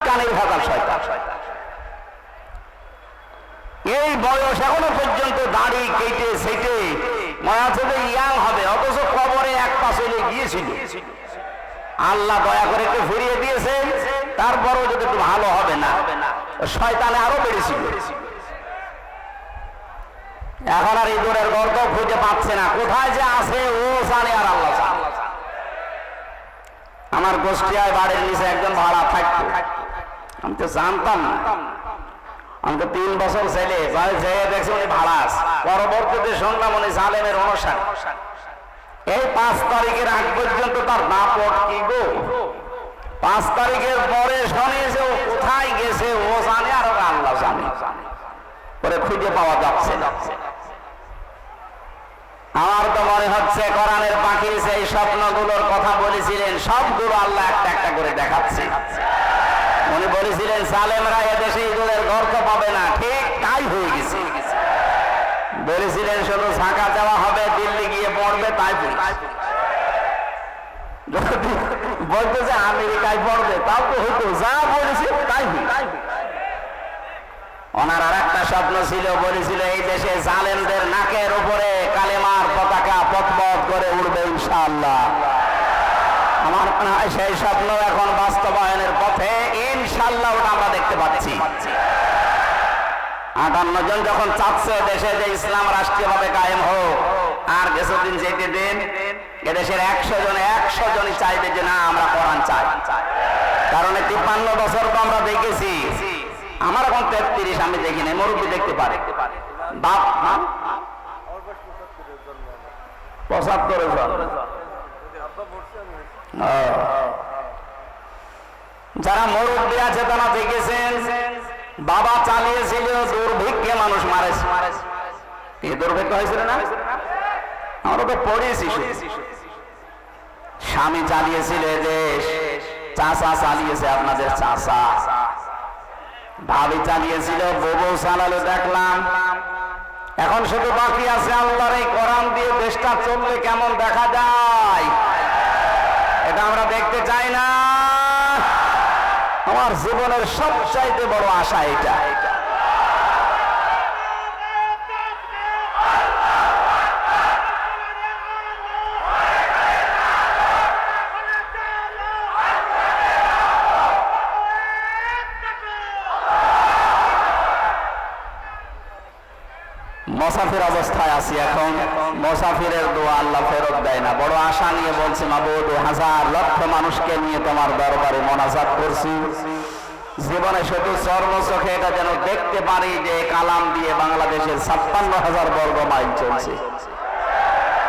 কানের ভাগাল শয়তান। এই বয়স এখনো পর্যন্ত দাড়ি কেটে সেটে মনে হচ্ছে যে ইয়াং হবে, অথচ কবরে এক পা চলে গিয়েছিল। আল্লাহ দয়া করে একটু ফিরিয়ে দিয়েছে, তারপরও যদি একটু ভালো হবে না, শয়তানে আরো বেড়েছিল। এখন আর ইঁদুরের গর্ত খুঁজে পাচ্ছে না, কোথায় যে আছে ও জানে আর আল্লাহ জানে। আমার গোষ্ঠীয় বাড়ির নিচে একজন ভাড়া থাকতো, আমি তো জানতাম না। আমি তো 3 বছর ছেলে দেখছি উনি ভাড়া আছে। পরবর্তীতে শুনলাম উনি জালেমের অনুসারী। এই 5 তারিখের আগ পর্যন্ত তার দাপট কি গো। 5 তারিখের পরে শুনে যে ও কোথায় গেছে ও জানে আর আল্লাহ জানে। পরে খুঁজে পাওয়া যাচ্ছে না। আমার তো মনে হচ্ছে কোরআনের পাখি সেই স্বপ্নগুলোর কথা বলেছিলেন, সবগুলো আল্লাহ একটা একটা করে দেখাচ্ছে। উনি বলেছিলেন জালেমরা এদেশে ইঁদুরের গর্ত পাবে না, ঠিক তাই হয়ে গেছে। বলেছিলেন শুধু ঢাকা যাওয়া হবে, দিল্লি গিয়ে পড়বে, তাই বলতো যে আমেরিকায় পড়বে, তাও তো হইতো, যা বলেছে তাই হই। ওনার আর একটা স্বপ্ন ছিল, বলেছিল এই দেশে জালেমদের নাকের উপরে কালেমার পতাকা পথ করে উড়বে ইনশাআল্লাহ। আমার মনে হয় সেই স্বপ্ন এখন বাস্তবায়নের পথে ইনশাআল্লাহ, ওটা আমরা দেখতে পাচ্ছি। 58 জন যখন চাচ্ছে দেশে যে ইসলাম রাষ্ট্রীয়ভাবে কায়েম হোক, আর কিছুদিন যেতে দিন, এদেশের 100 জনই চাইবে যে না আমরা কোরআন চাই। কারণ 53 বছর তো আমরা দেখেছি, আমার এখন 33, আমি দেখি নাই, মুরব্বী দেখতে পারে। বাপ 75 জন। যারা মুরব্বী আছে তারা দেখেছেন বাবা চালিয়েছিল, দুর্ভিক্ষে মানুষ মারেছে। এই দুর্ভিক্ষ হয়েছিল না? আমরা তো পড়েছি। স্বামী চালিয়েছিল দেশ, চাচা চালিয়েছে আপনাদের চাচা, ভাবি চালিয়েছিল, বউ চালালো দেখলাম। এখন শুধু বাকি আছে আল্লাহর এই কোরআন দিয়ে দেশটা চললে কেমন দেখা যায়, এটা আমরা দেখতে চাই না। আমার জীবনের সবচাইতে বড় আশা এটা। মুসাফির অবস্থায় আছি এখন। মুসাফিরের দোয়া আল্লাহ ফেরত দেয় না। বড় আশা নিয়ে বলছি, মাবুদ হাজার লক্ষ মানুষকে নিয়ে তোমার দরবারে মোনাজাত করছি, জীবনে শুধু চর্মচোখে এটা যেন দেখতে পারি যে কালাম দিয়ে বাংলাদেশের 56,000 বর্গ মাইল চলছে।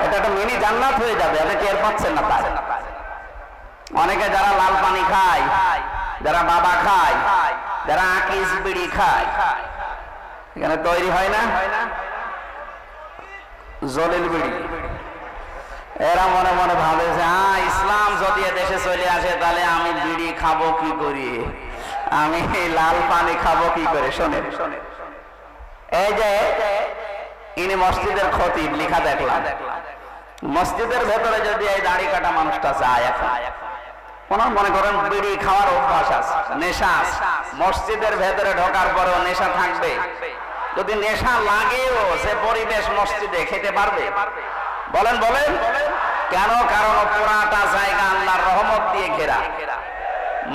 ওটা একটা মিনি জান্নাত হয়ে যাবে, আপনি টের পাচ্ছেন না তাই। অনেকে যারা লাল পানি খায়, যারা বাবা খায়, যারা আকিস বিড়ি খায়, এখানে তৈরি হয় না জলিল বিড়ি, এরা মনে মনে ভাবে যে হ্যাঁ ইসলাম যদি দেশে চলে আসে তাহলে আমি বিড়ি খাবো কি করি, আমি লাল পানি খাবো কি করে। শোনেন, এই যে ইনি মসজিদের খতিব, লিখা দেখলাম মসজিদের ভেতরে যদি এই দাড়ি কাটা মানুষটা যায়, এখন ওনার মনে করেন বিড়ি খাওয়ার অভ্যাস আছে, নেশা আছে, মসজিদের ভেতরে ঢোকার পরেও নেশা থাকবে। যদি নেশা লাগেও সে পরিবেশ মসজিদে খেতে পারবে? বলেন বলেন কেন? কারণ পুরাটা জায়গা আল্লাহর রহমত দিয়ে ঘেরা,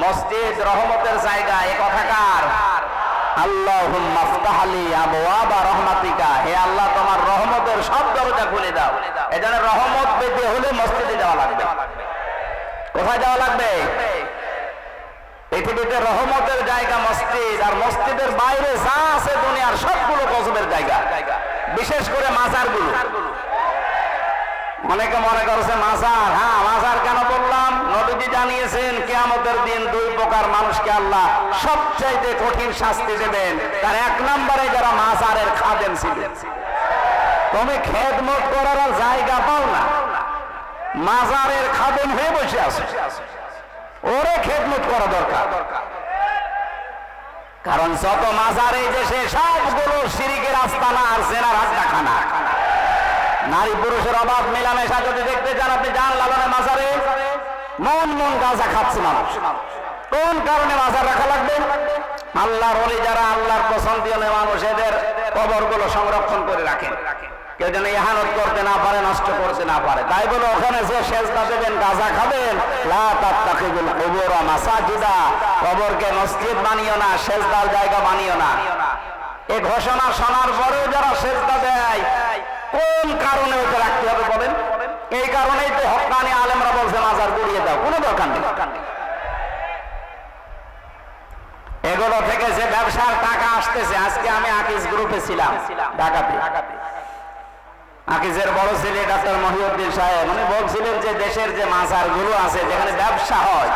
মসজিদ রহমতের জায়গা। এ কথাকার আল্লাহুম্মা আফতাহ লি আবওয়াবা রাহমাতিকা, হে আল্লাহ তোমার রহমতের সব দরজা খুলে দাও। এজন্য রহমত পেতে হলে মসজিদে যাওয়া লাগবে। কোথায় যাওয়া লাগবে? পৃথিবীতে রহমতের জায়গা মসজিদ, আর মসজিদের বাইরে যা আছে দুনিয়ার সবগুলো গজবের জায়গা, বিশেষ করে মাজারগুলো। অনেকে মনে করছে মাজার, হ্যাঁ মাজার কেন বললাম? নবীজি জানিয়েছেন কিয়ামতের দিন দুই প্রকার মানুষকে আল্লাহ সবচাইতে কঠিন শাস্তি দেবেন। তার এক নম্বরে যারা মাজারের খাদেম ছিল। তুমি খেদমত করার জায়গা পাও না, মাজারের খাদেম হয়ে বসে আছো, ওরে খেদমত করা দরকার। কারণ যত মাজার এই দেশে সবগুলো শিরিকের আস্তানা আর জেনার আড্ডাখানা। নারী পুরুষের অভাব মেলামেশা যদি দেখতে চান, আপনি যান লালনের মাজারে, মন মন গাঁজা খাচ্ছে মানুষ। কোন কারণে মাজার রাখা লাগবে? আল্লাহর ওলি যারা আল্লাহর পছন্দীয় মানুষ, এদের কবরগুলো সংরক্ষণ করে রাখেন, কেউ যেন ইহানত করতে না পারে, নষ্ট করতে না পারে। তাই বলে ওখানে যে সেজদা দেবেন, গাঁজা খাবেন, লা তাত্তাখিযুল কুবুরা মাসাজিদা, কবরকে মসজিদ বানিও না, সেজদার জায়গা বানিও না। এই ঘোষণা শোনার পরেও যারা সেজদা দেয়, কোন কারণে ওকে রাখতে হবে বলেন? এই কারণেই তো হক্কানি আলেমরা বলছে মাজার গুড়িয়ে দাও, কোনো দরকার নেই। এগুলো থেকে যে ব্যবসার টাকা আসতেছে, আজকে আমি আকিজ গ্রুপে ছিলাম ঢাকাতে, আকিজের বড় ছেলে ডাক্তার মহিউদ্দিন সাহেব উনি বলছিলেন যে দেশের যে মাজার গুলো আছে যেখানে ব্যবসা হয়,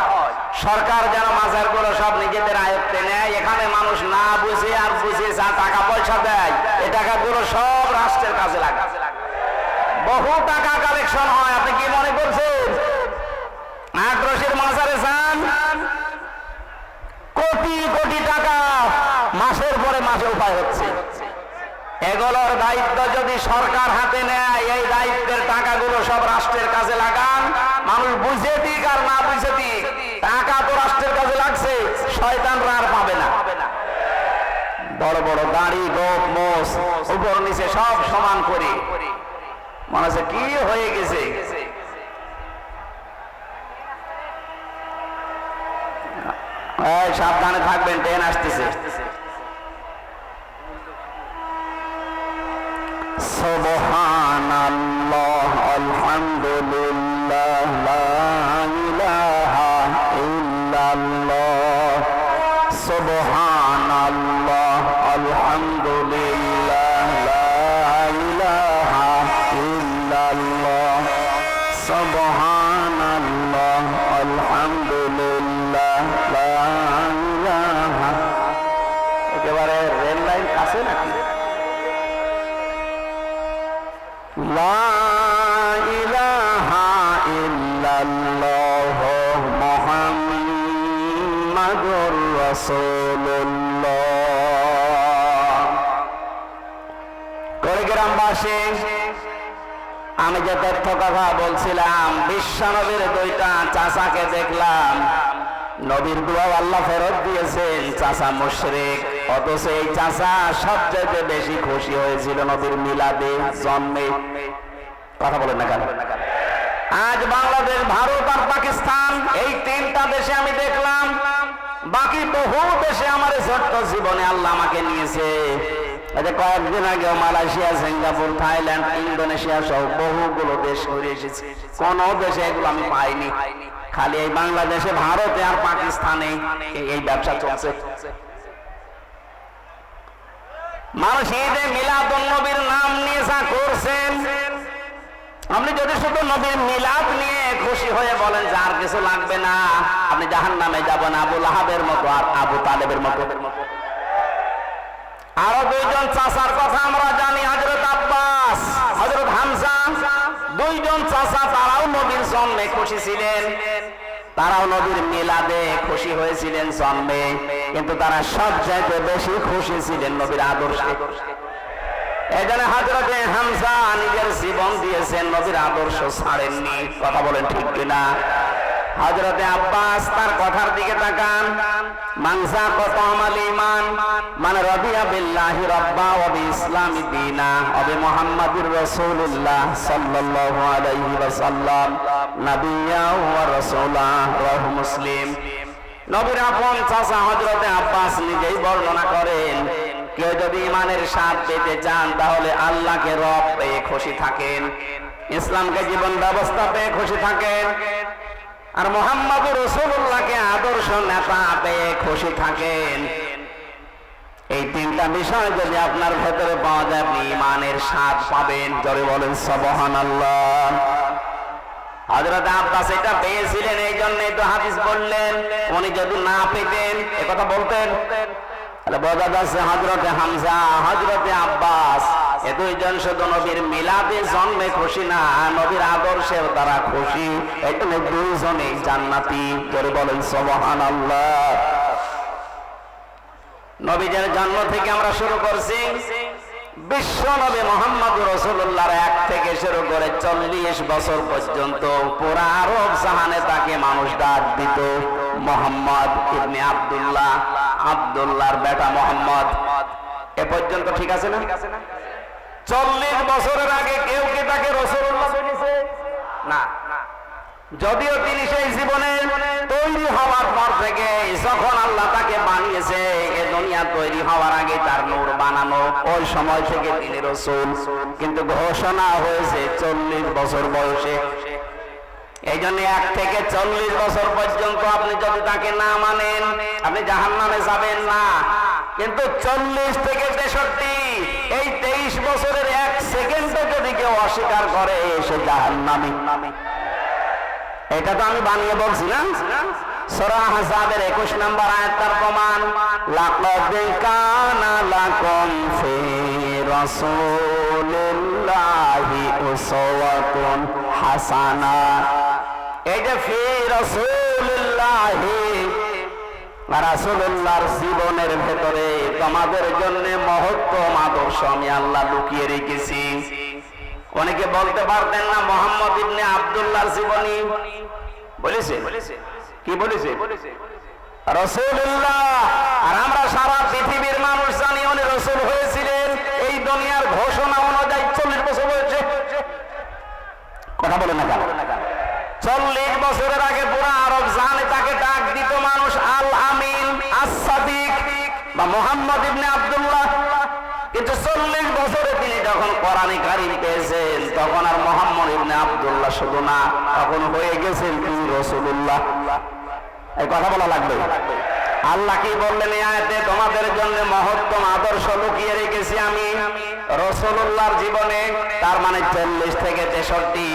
সরকার যেন মাজার গুলো সব নিজেদের আয়ত্তে নেয়। এখানে মানুষ না বুঝে আর বুঝে যা টাকা পয়সা দেয়, এই টাকাগুলো সব রাষ্ট্রের কাজে লাগে। বহু টাকা কালেকশন হয়। আপনি কি মনে করছেন আগ্রসীর মাজারে যান, কোটি কোটি টাকা মাসের পরে মাসে উপায় হচ্ছে। এগুলোর দায়িত্ব যদি সরকার হাতে নেয়, এই দায়িত্বের টাকাগুলো সব রাষ্ট্রের কাজে লাগান। মানুষ বুঝে দিক আর না বুঝে দিক, টাকা তো রাষ্ট্রের কাজে লাগছে, শয়তানরা আর পাবে না। বড় বড় গাড়ি, গোপ মোষ, উপর নিচে সব সমান করে মনে হচ্ছে কি হয়ে গেছে। সাবধানে থাকবেন, ট্রেন আসতেছে। সুবহানাল্লাহ, আলহামদুলিল্লাহ, লা ইলাহা ইল্লাল্লাহ। সুবহানাল্লাহ, আলহামদুলিল্লাহ, লা ইলাহা ইল্লাল্লাহ। সুবহানাল্লাহ, আলহামদুলিল্লাহ, লা ইলাহা। একেবারে রেল লাইন কাছে নাকি? লা ইলাহা ইল্লাল্লাহ মুহাম্মাদুর রাসূলুল্লাহ। কুড়িগ্রামবাসী, আমি যে তথ্য কথা বলছিলাম, বিশ্বনবীর দুইটা চাচাকে দেখলাম, নবীর দোয়া আল্লাহ ফেরত দিয়েছেন। চাচা মুশরিক, অথচ এই চাচা সবচেয়ে বেশি খুশি হয়েছিল নবীর মিলাদে, জন্মে। কথা বলেন না কেন? আজ বাংলাদেশ, ভারত আর পাকিস্তান, এই তিনটা দেশে আমি দেখলাম। বাকি বহু দেশে আমার ছোট্ট জীবনে আল্লাহ আমাকে নিয়েছে। কয়েকদিন আগে মালয়েশিয়া, সিঙ্গাপুর, থাইল্যান্ড, ইন্দোনেশিয়া সহ বহুগুলো দেশ ঘুরে এসেছি। কোন দেশে এগুলো আমি পাইনি। খালি এই বাংলাদেশে, ভারতে আর পাকিস্তানে এই ব্যবসা চলছে। মানুষ ঈদে মিলাদুন নবীর নাম নিয়ে যা করছেন, আপনি যদি শুধু নবীর মিলাদ নিয়ে খুশি হয়ে বলেন যে আর কিছু লাগবে না, আপনি জাহান্নামে যাবেন আবু লাহাবের মতো আর আবু তালেবের মতো। আরো দুইজন চাচার কথা আমরা জানি, হযরত আব্বাস, হযরত হামজা, দুইজন চাচা, তারাও নবীর জন্মে খুশি ছিলেন, তারাও নবীর মিলাদে খুশি হয়েছিলেন জন্মে, কিন্তু তারা সবচাইতে বেশি খুশি ছিলেন নবীর আদর্শে। এজন্য হযরতে হামজা নিজের জীবন দিয়েছেন, নবীর আদর্শ ছাড়েননি। কথা বলেন ঠিক কিনা? হযরতে আব্বাস তার কথার দিকে তাকান, মানসা কত আমাল ঈমান মানে রাদিয়া বিল্লাহি রাব্বা ওয়া বিইসলামি দীনা ওয়া বিমুহাম্মাদির রাসূলুল্লাহ সাল্লাল্লাহু আলাইহি ওয়াসাল্লাম নাবিয়্যা ওয়া রাসূলা, রাওয়াহু মুসলিম। নবীর আপন চাচা হযরতে আব্বাস নিজেই বর্ণনা করেন, কেউ যদি ঈমানের স্বাদ পেতে চান তাহলে আল্লাহকে রব পেয়ে খুশি থাকেন, ইসলামকে জীবন ব্যবস্থা পেয়ে খুশি থাকেন, আর মুহাম্মদুর রাসূলুল্লাহকে আদর্শ নেতা পেয়ে খুশি থাকেন। এই তিনটা বিষয় যদি আপনার ভেতরে পাওয়া যায়, আপনি ঈমানের স্বাদ পাবেন। জোরে বলেন সুবহানাল্লাহ। হযরত আব্বাস এটা পেয়েছিলেন, এই জন্যই তো হাদিস বললেন। উনি যদি না পেতেন এ কথা বলতেন, তাহলে বোঝা যাচ্ছে হযরতে হামজা, হযরতে আব্বাস এ দুইজন শুধু নবীর মিলাদে জন্মে খুশি না, নবীর আদর্শের দ্বারা খুশি। এই জন্য দুইজনেই জান্নাতি। জোরে বলেন সুবহানাল্লাহ। নবীদের জন্ম থেকে আমরা শুরু করছি, বিশ্ব নবী মুহাম্মদুর রাসূলুল্লাহর 1 থেকে শুরু করে 40 বছর পর্যন্ত পুরা আরব জাহানে তাকে মানুষ ডাক দিত মুহাম্মদ ইবনে আব্দুল্লাহ, আব্দুল্লাহর বেটা মুহাম্মদ। এ পর্যন্ত ঠিক আছে না? 40 বছরের আগে কেউ কি তাকে রাসূলুল্লাহ বলেছে? না। যদিও তিনি সেই জীবনে তৈরি হওয়ার পর থেকে যখন আল্লাহ তাকে বানিয়েছে, এই দুনিয়া তৈরি হওয়ার আগে তার নূর বানানো, ওই সময় থেকে তিনি রাসূল, কিন্তু ঘোষণা হয়েছে 40 বছর বয়সে। এই জন্য 1 থেকে 40 বছর পর্যন্ত আপনি যদি তাকে না মানেন আপনি জাহান্নামে যাবেন না, কিন্তু 40 থেকে 63 এই 23 বছরের 1 সেকেন্ডে যদি কেউ অস্বীকার করে সে জাহান্নামী। এটা তো আমি বানিয়ে বলছি না। সূরা আহজাবের 21 নম্বর আয়াত তার প্রমাণ, লাকাদ কানা লাকুম ফি রাসূলিল্লাহি উসওয়াতুন হাসানা। এই যে ফি রাসূলিল্লাহি, রাসূলুল্লাহর জীবনের ভেতরে তোমাদের জন্য মহত্তম আদর্শ আমি আল্লাহ লুকিয়ে রেখেছি। অনেকে বলতে পারতেন না মুহাম্মদ ইবনে আব্দুল্লাহর জীবনী বলেছে, কি বলেছে? রাসূলুল্লাহ। আর আমরা সারা পৃথিবীর মানুষ জানি উনি রাসূল হয়েছিলেন এই দুনিয়ার ঘোষণা অনুযায়ী 40 বছর বয়সে। কথা বলেন না কেন? 40 বছরের আগে পুরো আরব জাহানে তাকে ডাক দিত মানুষ আল আমিন, আস-সাদিক বা মুহাম্মদ ইবনে আব্দুল্লাহ। কিন্তু 40 বছরে তিনি যখন কোরআনে কারীম পেয়েছেন তখন আর মুহাম্মদ ইবনে আব্দুল্লাহ শুধু না, তখন হয়ে গেছেন তিনি রাসূলুল্লাহ। এই কথা বলা লাগবে। আল্লাহ কি বললেন এই আয়াতে? তোমাদের জন্য মহত্তম আদর্শ লুকিয়ে রেখেছি আমি রাসূলুল্লাহর জীবনে। তার মানে 40 থেকে 63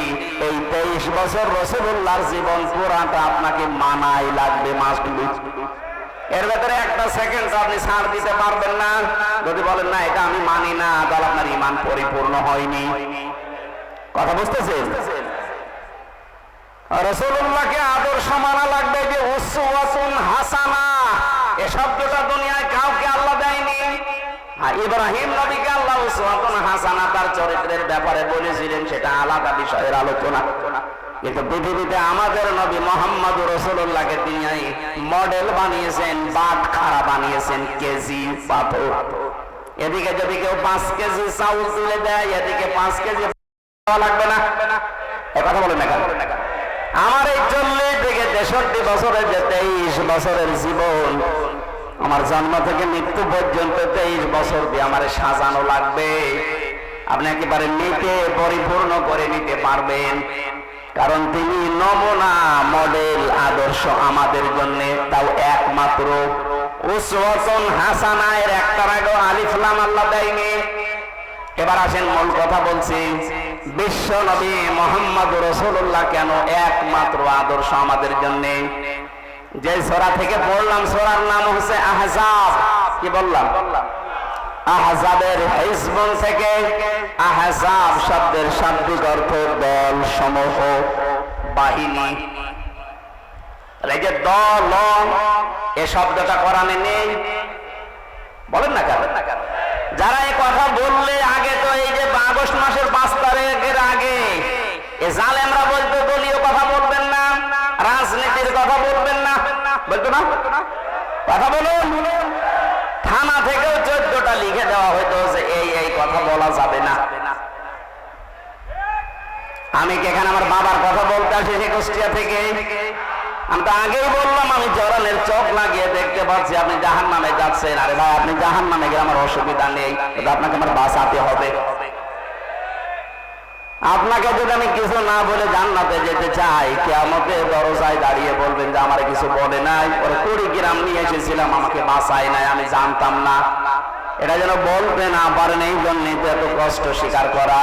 এই 23 বছর রাসূলুল্লাহর জীবন পুরাটা আপনাকে মানাই লাগবে, মাস্ট বি। এর ভেতরে একটা সেকেন্ড আপনি ছাড় দিতে পারবেন না। যদি বলেন না এটা আমি মানি না, তাহলে আপনার ঈমান পরিপূর্ণ হয়নি। কথা বুঝতেছেন? রাসূলুল্লাহকে আদর্শ মানা লাগবে, যে উসওয়াতুন হাসানা। এই শব্দটা দুনিয়ায় কাউকে আল্লাহ দেয়নি। ইব্রাহিম নবীকে আল্লাহ উসওয়াতুন হাসানা তার চরিত্রের ব্যাপারে বলেছিলেন, সেটা আলাদা বিষয়ের আলোচনা। কিন্তু পৃথিবীতে আমাদের নবী মুহাম্মদুর রাসূলুল্লাহকে তিনি মডেল বানিয়েছেন, বাটখারা বানিয়েছেন, কেজি পাথর। এদিকে যদি কেউ 5 কেজি চাউল তুলে দেয়, এদিকে 5 কেজি লাগবে না। এ কথা বলেন না কেন? আমার এই 40 থেকে 63 বছরের যে 23 বছরের জীবন, আমার জন্ম থেকে মৃত্যু পর্যন্ত 23 বছর দিয়ে আমার সাজানো লাগবে। আপনি একেবারে নিতে পরিপূর্ণ করে নিতে পারবেন, কারণ তিনি নমুনা, মডেল, আদর্শ আমাদের জন্য। তাও একমাত্র উসওয়াতুন হাসানা এর একটার আগে আলিফ লাম আল্লাহ দেয়নি। এবার আসেন মূল কথা বলছি, বিশ্ব নবী মুহাম্মদ রাসূলুল্লাহ কেন একমাত্র আদর্শ আমাদের জন্য। যে সূরা থেকে পড়লাম সূরার নাম হচ্ছে আহজাব। কি বললাম? আহজাবের হিজবুন থেকে, আহজাব শব্দের শাব্দিক অর্থ দল, সমূহ, বাহিনী। এই যে দল, এই শব্দটা কোরআনে নেই, বলেন না কেন? যারা এই কথা বললে আগে তো এই যে আগস্ট মাসের 5 তারিখের আগে এই জালেমরা বলতো দলীয় কথা বলবেন না, রাজনীতির কথা বলবেন না, বলতো না? কথা বলুন। থানা থেকেও 14টা লিখে দেওয়া হয়তো যে এই কথা বলা যাবে না। আমি কি এখানে আমার বাবার কথা বলতে আসি সে কুষ্টিয়া থেকে? আমি তো আগেই বললাম আমি জরানের চোখ লাগিয়ে দেখতে পাচ্ছি আপনি জাহান্নামে যাচ্ছেন। আরে ভাই, আপনি জাহান্নামে গেলে আমার অসুবিধা নেই, আপনাকে আমার বাঁচাতে হবে। আপনাকে যদি আমি কিছু না বলে জান্নাতে যেতে চাই, কিয়ামতের দরজায় দাঁড়িয়ে বলবেন যে আমার কিছু বলে নাই, পরে কুড়িগ্রাম নিয়ে এসেছিলাম আমাকে বাঁচায় নাই, আমি জানতাম না। এটা যেন বলতে না পারেন, এই জন্যই তো এত কষ্ট স্বীকার করা।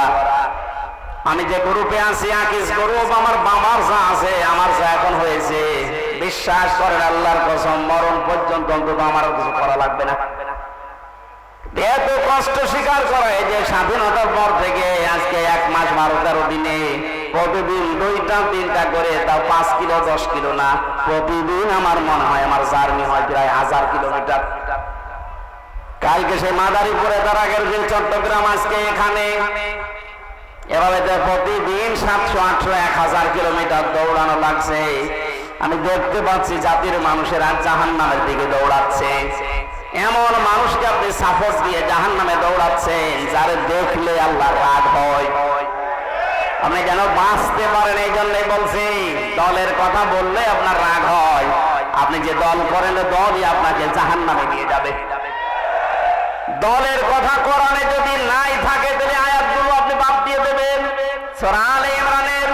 আমি যে গ্রুপে আছি আকিস গ্রুপ, আমার বাবার যা আছে, আমার যা এখন হয়েছে, বিশ্বাস করেন আল্লাহর কসম মরণ পর্যন্ত অন্তত আমার কিছু করা লাগবে না। এত কষ্ট স্বীকার করে যে স্বাধীনতার পর থেকে আজকে 1 মাস 12-13 দিনে প্রতিদিন 2টা-3টা করে, তাও 5 কিলো 10 কিলো না, প্রতিদিন আমার মনে হয় আমার জার্নি হয় প্রায় 1000 কিলোমিটার। কালকে সেই মাদারীপুরে, তার আগের দিন চট্টগ্রাম, আজকে এখানে, এভাবে প্রতিদিন 700-800-1000 কিলোমিটার দৌড়ানো লাগছে। আমি দেখতে পাচ্ছি জাতির মানুষেরা জাহান্নামের দিকে দৌড়াচ্ছে। এমন মানুষকে আপনি সাপোর্ট দিয়ে জাহান্নামে দৌড়াচ্ছেন যারে দেখলে আল্লাহর রাগ হয়। আপনি যেন বাঁচতে পারেন, এই জন্যই বলছি দলের কথা বললে আপনার রাগ হয়। আপনি যে দল করেন, দলই আপনাকে জাহান্নামে নিয়ে যাবে। দলের কথা কোরআনে যদি নাই থাকে তাহলে আয়াতগুলো আপনি বাদ দিয়ে দেবেন। সূরা আলে ইমরানের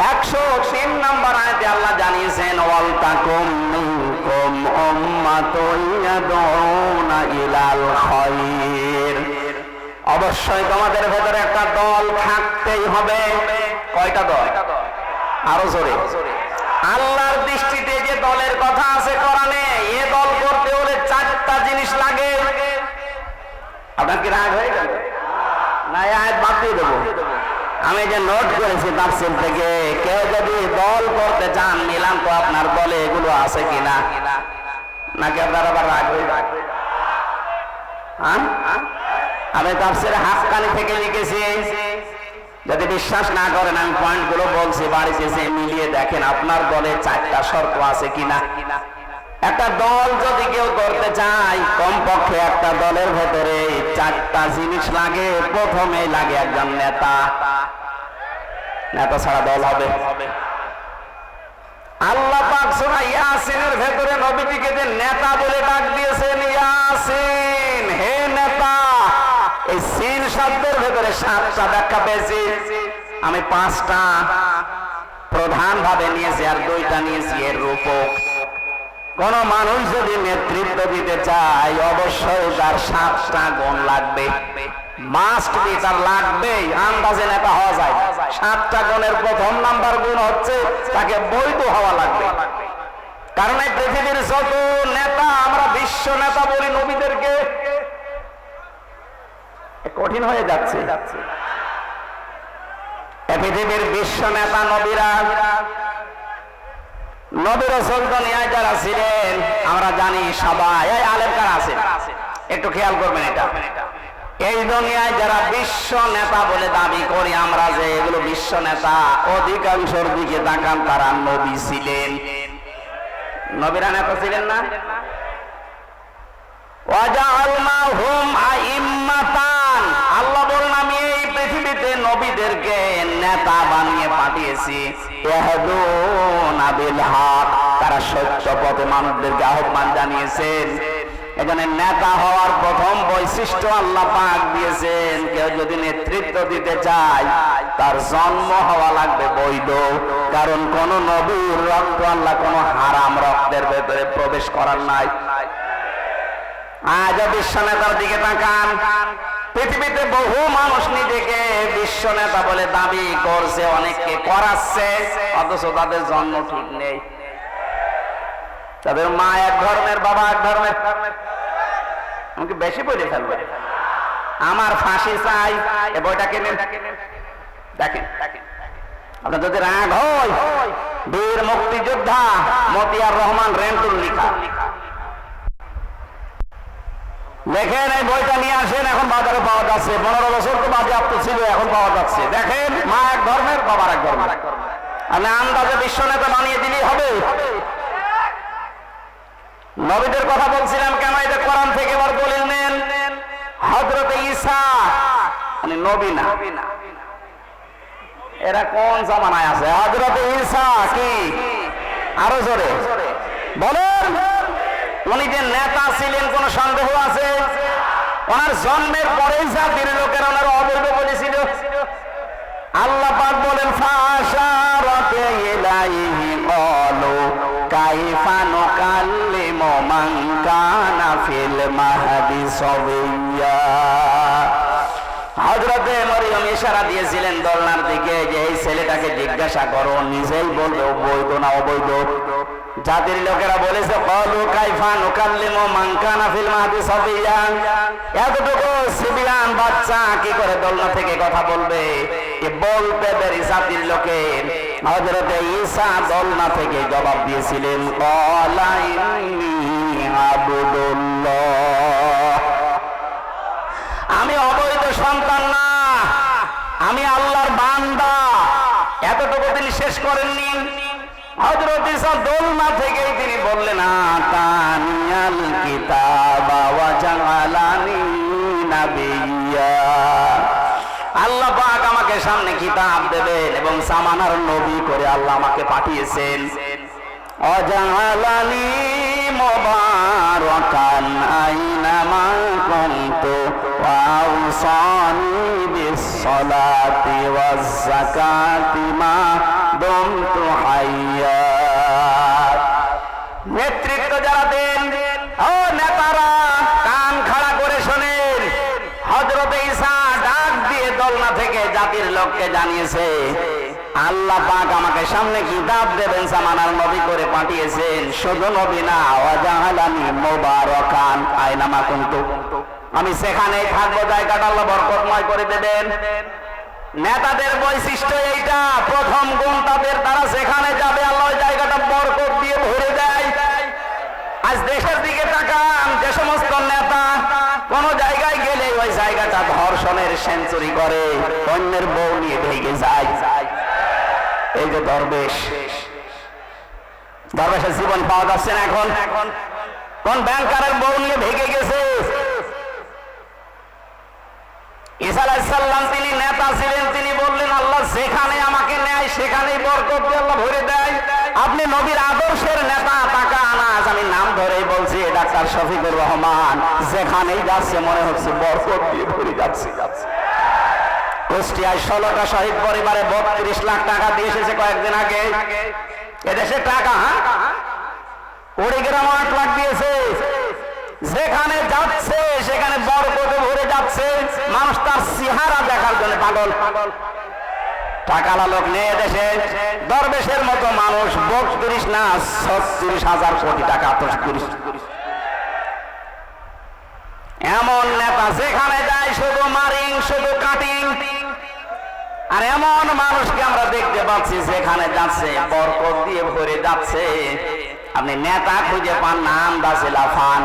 103 নম্বর আয়াতে আল্লাহ জানিয়েছেন, ওয়াল তাকুম মিনকুম উম্মাতুন ইয়াদউনা ইলাল খায়র। অবশ্যই তোমাদের ভেতরে একটা দল থাকতেই হবে। কয়টা দল? আরো জোরে। আল্লাহর দৃষ্টিতে যে দলের কথা আছে কোরআনে, এ দল করতে হলে 4টা জিনিস লাগে। আপনার কি রাগ হয়ে গেল? না, আয়াত বাদ দিয়ে দেবো। আমি যে নোট করেছি তাফসীর থেকে, কেউ যদি দল করতে চান, নিলাম তো আপনার দলে এগুলো আছে কিনা, নাকি আপনার আবার রাগ হয়ে যাবে? আমি তাফসীর হাক্কানি থেকে লিখেছি। যদি বিশ্বাস না করেন, আমি পয়েন্টগুলো বলছি, বাড়িতে এসে মিলিয়ে দেখেন আপনার দলে 4টা শর্ত আছে কিনা। একটা দল যদি কেউ করতে চায়, কমপক্ষে একটা দলের ভেতরে 4টা জিনিস লাগে। প্রথমে লাগে একজন নেতা। নেতা ছাড়া দল হবে? আল্লাহ পাক সূরা ইয়াসিনের ভেতরে নবীজিকে যে নেতা বলে ডাক দিয়েছেন, ইয়াসিন, হে নেতা। এই সিন শব্দের ভেতরে 7টা ব্যাখ্যা পেয়েছি। আমি 5টা প্রধান ভাবে নিয়েছি আর 2টা নিয়েছি এর রূপক। কোন মানুষ যদি নেতৃত্ব দিতে চায়, অবশ্যই তার 7টা গুণ লাগবে। মাস্ট বি, তার লাগবে। আন্দাজে নেতা হওয়া যায়। 7টা গুণের প্রথম নাম্বার গুণ হচ্ছে তাকে বৈধ হওয়া লাগবে। কারণ এই পৃথিবীর যত নেতা, আমরা বিশ্ব নেতা বলি নবীদেরকে, কঠিন হয়ে যাচ্ছে। পৃথিবীর বিশ্ব নেতা নবীরা, নবী রাসূল দুনিয়ায় যারা ছিলেন আমরা জানি সবাই। এই আলেম কারা আছেন একটু খেয়াল করবেন। এটা এই দুনিয়ায় যারা বিশ্ব নেতা বলে দাবি করি আমরা, যে এগুলো বিশ্ব নেতা, অধিকাংশের দিকে তাকান, তারা নবী ছিলেন। নবীরা নেতা ছিলেন না? ওয়াজআলনাহুম আইম্মাতান, আল্লাহ বলেন আমি এই পৃথিবীতে নবীদেরকে নেতা বানিয়ে পাঠিয়েছি। ইয়াহদুনা বিল হক, তারা সত্য পথে মানুষদেরকে আহ্বান জানিয়েছেন। এখানে নেতা হওয়ার প্রথম বৈশিষ্ট্য আল্লাহ পাক দিয়েছেন, কেউ যদি নেতৃত্ব দিতে চায় তার জন্ম হওয়া লাগবে বৈধ। কারণ কোন নবীর রক্ত আল্লাহ কোন হারাম রক্তের ভেতরে প্রবেশ করার নাই। আজ বিশ্ব নেতার দিকে তাকান, পৃথিবীতে বহু মানুষ নিজেকে বিশ্ব নেতা বলে দাবি করছে, অনেককে করাচ্ছে, অথচ তাদের জন্ম ঠিক নেই। তাদের মা এক ধর্মের, বাবা এক ধর্মের। আমাকে বেশি বলে ফেলবে, আমার ফাঁসি চাই, এ বইটা কিনে দেখেন। আপনার যদি রাগ হয়, বীর মুক্তিযোদ্ধা মতিয়ার রহমান রেন্টুর লিখা, দেখেন এই বইটা নিয়ে আসেন, এখন বাজারে পাওয়া যাচ্ছে। 15 বছর তো বাজেয়াপ্ত ছিল, এখন পাওয়া যাচ্ছে। দেখেন, মা এক ধর্মের, বাবার এক ধর্মের। আমি আন্দাজে বিশ্ব নেতা বানিয়ে দিলেই হবে। নবীদের কথা বলছিলাম কেন, এটা কোরআন থেকে এবার বলে নেন। হযরত ঈসা মানে নবী না, এরা কোন জামানায় আছে? হযরত ঈসা কি, আরো জোরে বলেন। উনি যে নেতা ছিলেন কোন সন্দেহ আছে? ওনার জন্মের পরেই জাতির লোকেরা ওনার অবৈধ বলেছিল। আল্লাহ পাক বলেন, ফাশারাতে ইলাইহি ক্বালু কাইফা নুকাল্লিমু মান কানা ফিল মাহদি সাবিয়্যা। হযরতে মরিয়ম ইশারা দিয়েছিলেন দোলনার দিকে যে এই ছেলেটাকে জিজ্ঞাসা করো, নিজেই বলবে বৈধ না অবৈধ। জাতির লোকেরা বলেছে, ক্বালু কাইফা নুকাল্লিমু মান কানা ফিল মাহদি সাবিয়্যা, এতটুকু সিবিয়ান বাচ্চা কি করে দোলনা থেকে কথা বলবে? এ বলতে দেরি জাতির লোকের। হযরতে ঈসা দোলনা থেকে জবাব দিয়েছিলেন, ক্বালা ইন্নী আবদুল্লাহ, আমি অবৈধ সন্তান না, আমি আল্লাহর বান্দা। এতটুকু তিনি শেষ করেননি। হযরত ঈসা দোলনা থেকেই তিনি বললেন, আতানিয়াল কিতাবা ওয়া জাআলানি নাবিয়্যা, আল্লাহ পাক আমাকে সামনে কিতাব দেবেন এবং জামানার নবী করে আল্লাহ আমাকে পাঠিয়েছেন। ওয়াজাআলানি মুবারাকান আইনামা কুনতু ওয়া আওসানি বিস-সালাতি ওয়াজ-যাকাতি মা দুমতু হাইয়্যা। নেতৃত্ব যারা দেন, ও নেতারা কান খাড়া করে শোনেন। হযরত ঈসা ডাক দিয়ে দোলনা থেকে জাতির লোককে জানিয়েছে, আল্লাহ পাক আমাকে সামনে কিতাব দেবেন, জামানার নবী করে পাঠিয়েছেন। শুধু নবী না, ওয়াজাআলানি মুবারাকান আইনামা কুনতু, আমি সেখানেই থাকবো, জায়গাটা আল্লাহ বরকতময় করে দেবেন। নেতাদের বৈশিষ্ট্য এইটা, প্রথম গুণ তাদের, তারা সেখানে যাবে আল্লাহ ওই জায়গাটা বরকত দিয়ে ভরে দেয়। আজ দেশের দিকে তাকান, যে সমস্ত নেতা কোন জায়গায় গেলে ওই জায়গাটা ধর্ষণের সেঞ্চুরি করে, অন্যের বউ নিয়ে ভেগে যায়। এই যে দরবেশের জীবন পাওয়া যাচ্ছে না এখন। কোন ব্যাংকারের বউ নিয়ে ভেগে গেছে। ঈসা আলাইহিস সালাম তিনি নেতা ছিলেন, তিনি বললেন, আল্লাহ যেখানে আমাকে নেয় সেখানেই বরকত দিয়ে আল্লাহ ভরে দেয়। আপনি নবীর আদর্শের নেতা, টাকা আনাজ, আমি নাম ধরেই বলছি, ডাক্তার শফিকুর রহমান, যেখানেই যাচ্ছে মনে হচ্ছে বরকত দিয়ে ভরে যাচ্ছে। কুষ্টিয়ায় 16টা শহীদ পরিবারে 32 লাখ টাকা দিয়ে এসেছে কয়েকদিন আগে। এদেশে টাকা কুড়িগ্রাম 8 লাখ দিয়েছে। যেখানে যাচ্ছে সেখানে বরকতে ভরে যাচ্ছে। মানুষ তার চেহারা দেখার জন্য পাগল। টাকালা লোক নেই দেশে। দরবেশের মতো মানুষ 32 না 36,000 কোটি টাকা, 33 এমন নেতা যেখানে যায় শুধু মারিং, শুধু কাটিং। আর এমন মানুষকে আমরা দেখতে পাচ্ছি যেখানে যাচ্ছে বরকত দিয়ে ভরে যাচ্ছে। আপনি নেতা খুঁজে পান না, আন্দাজে লাফান।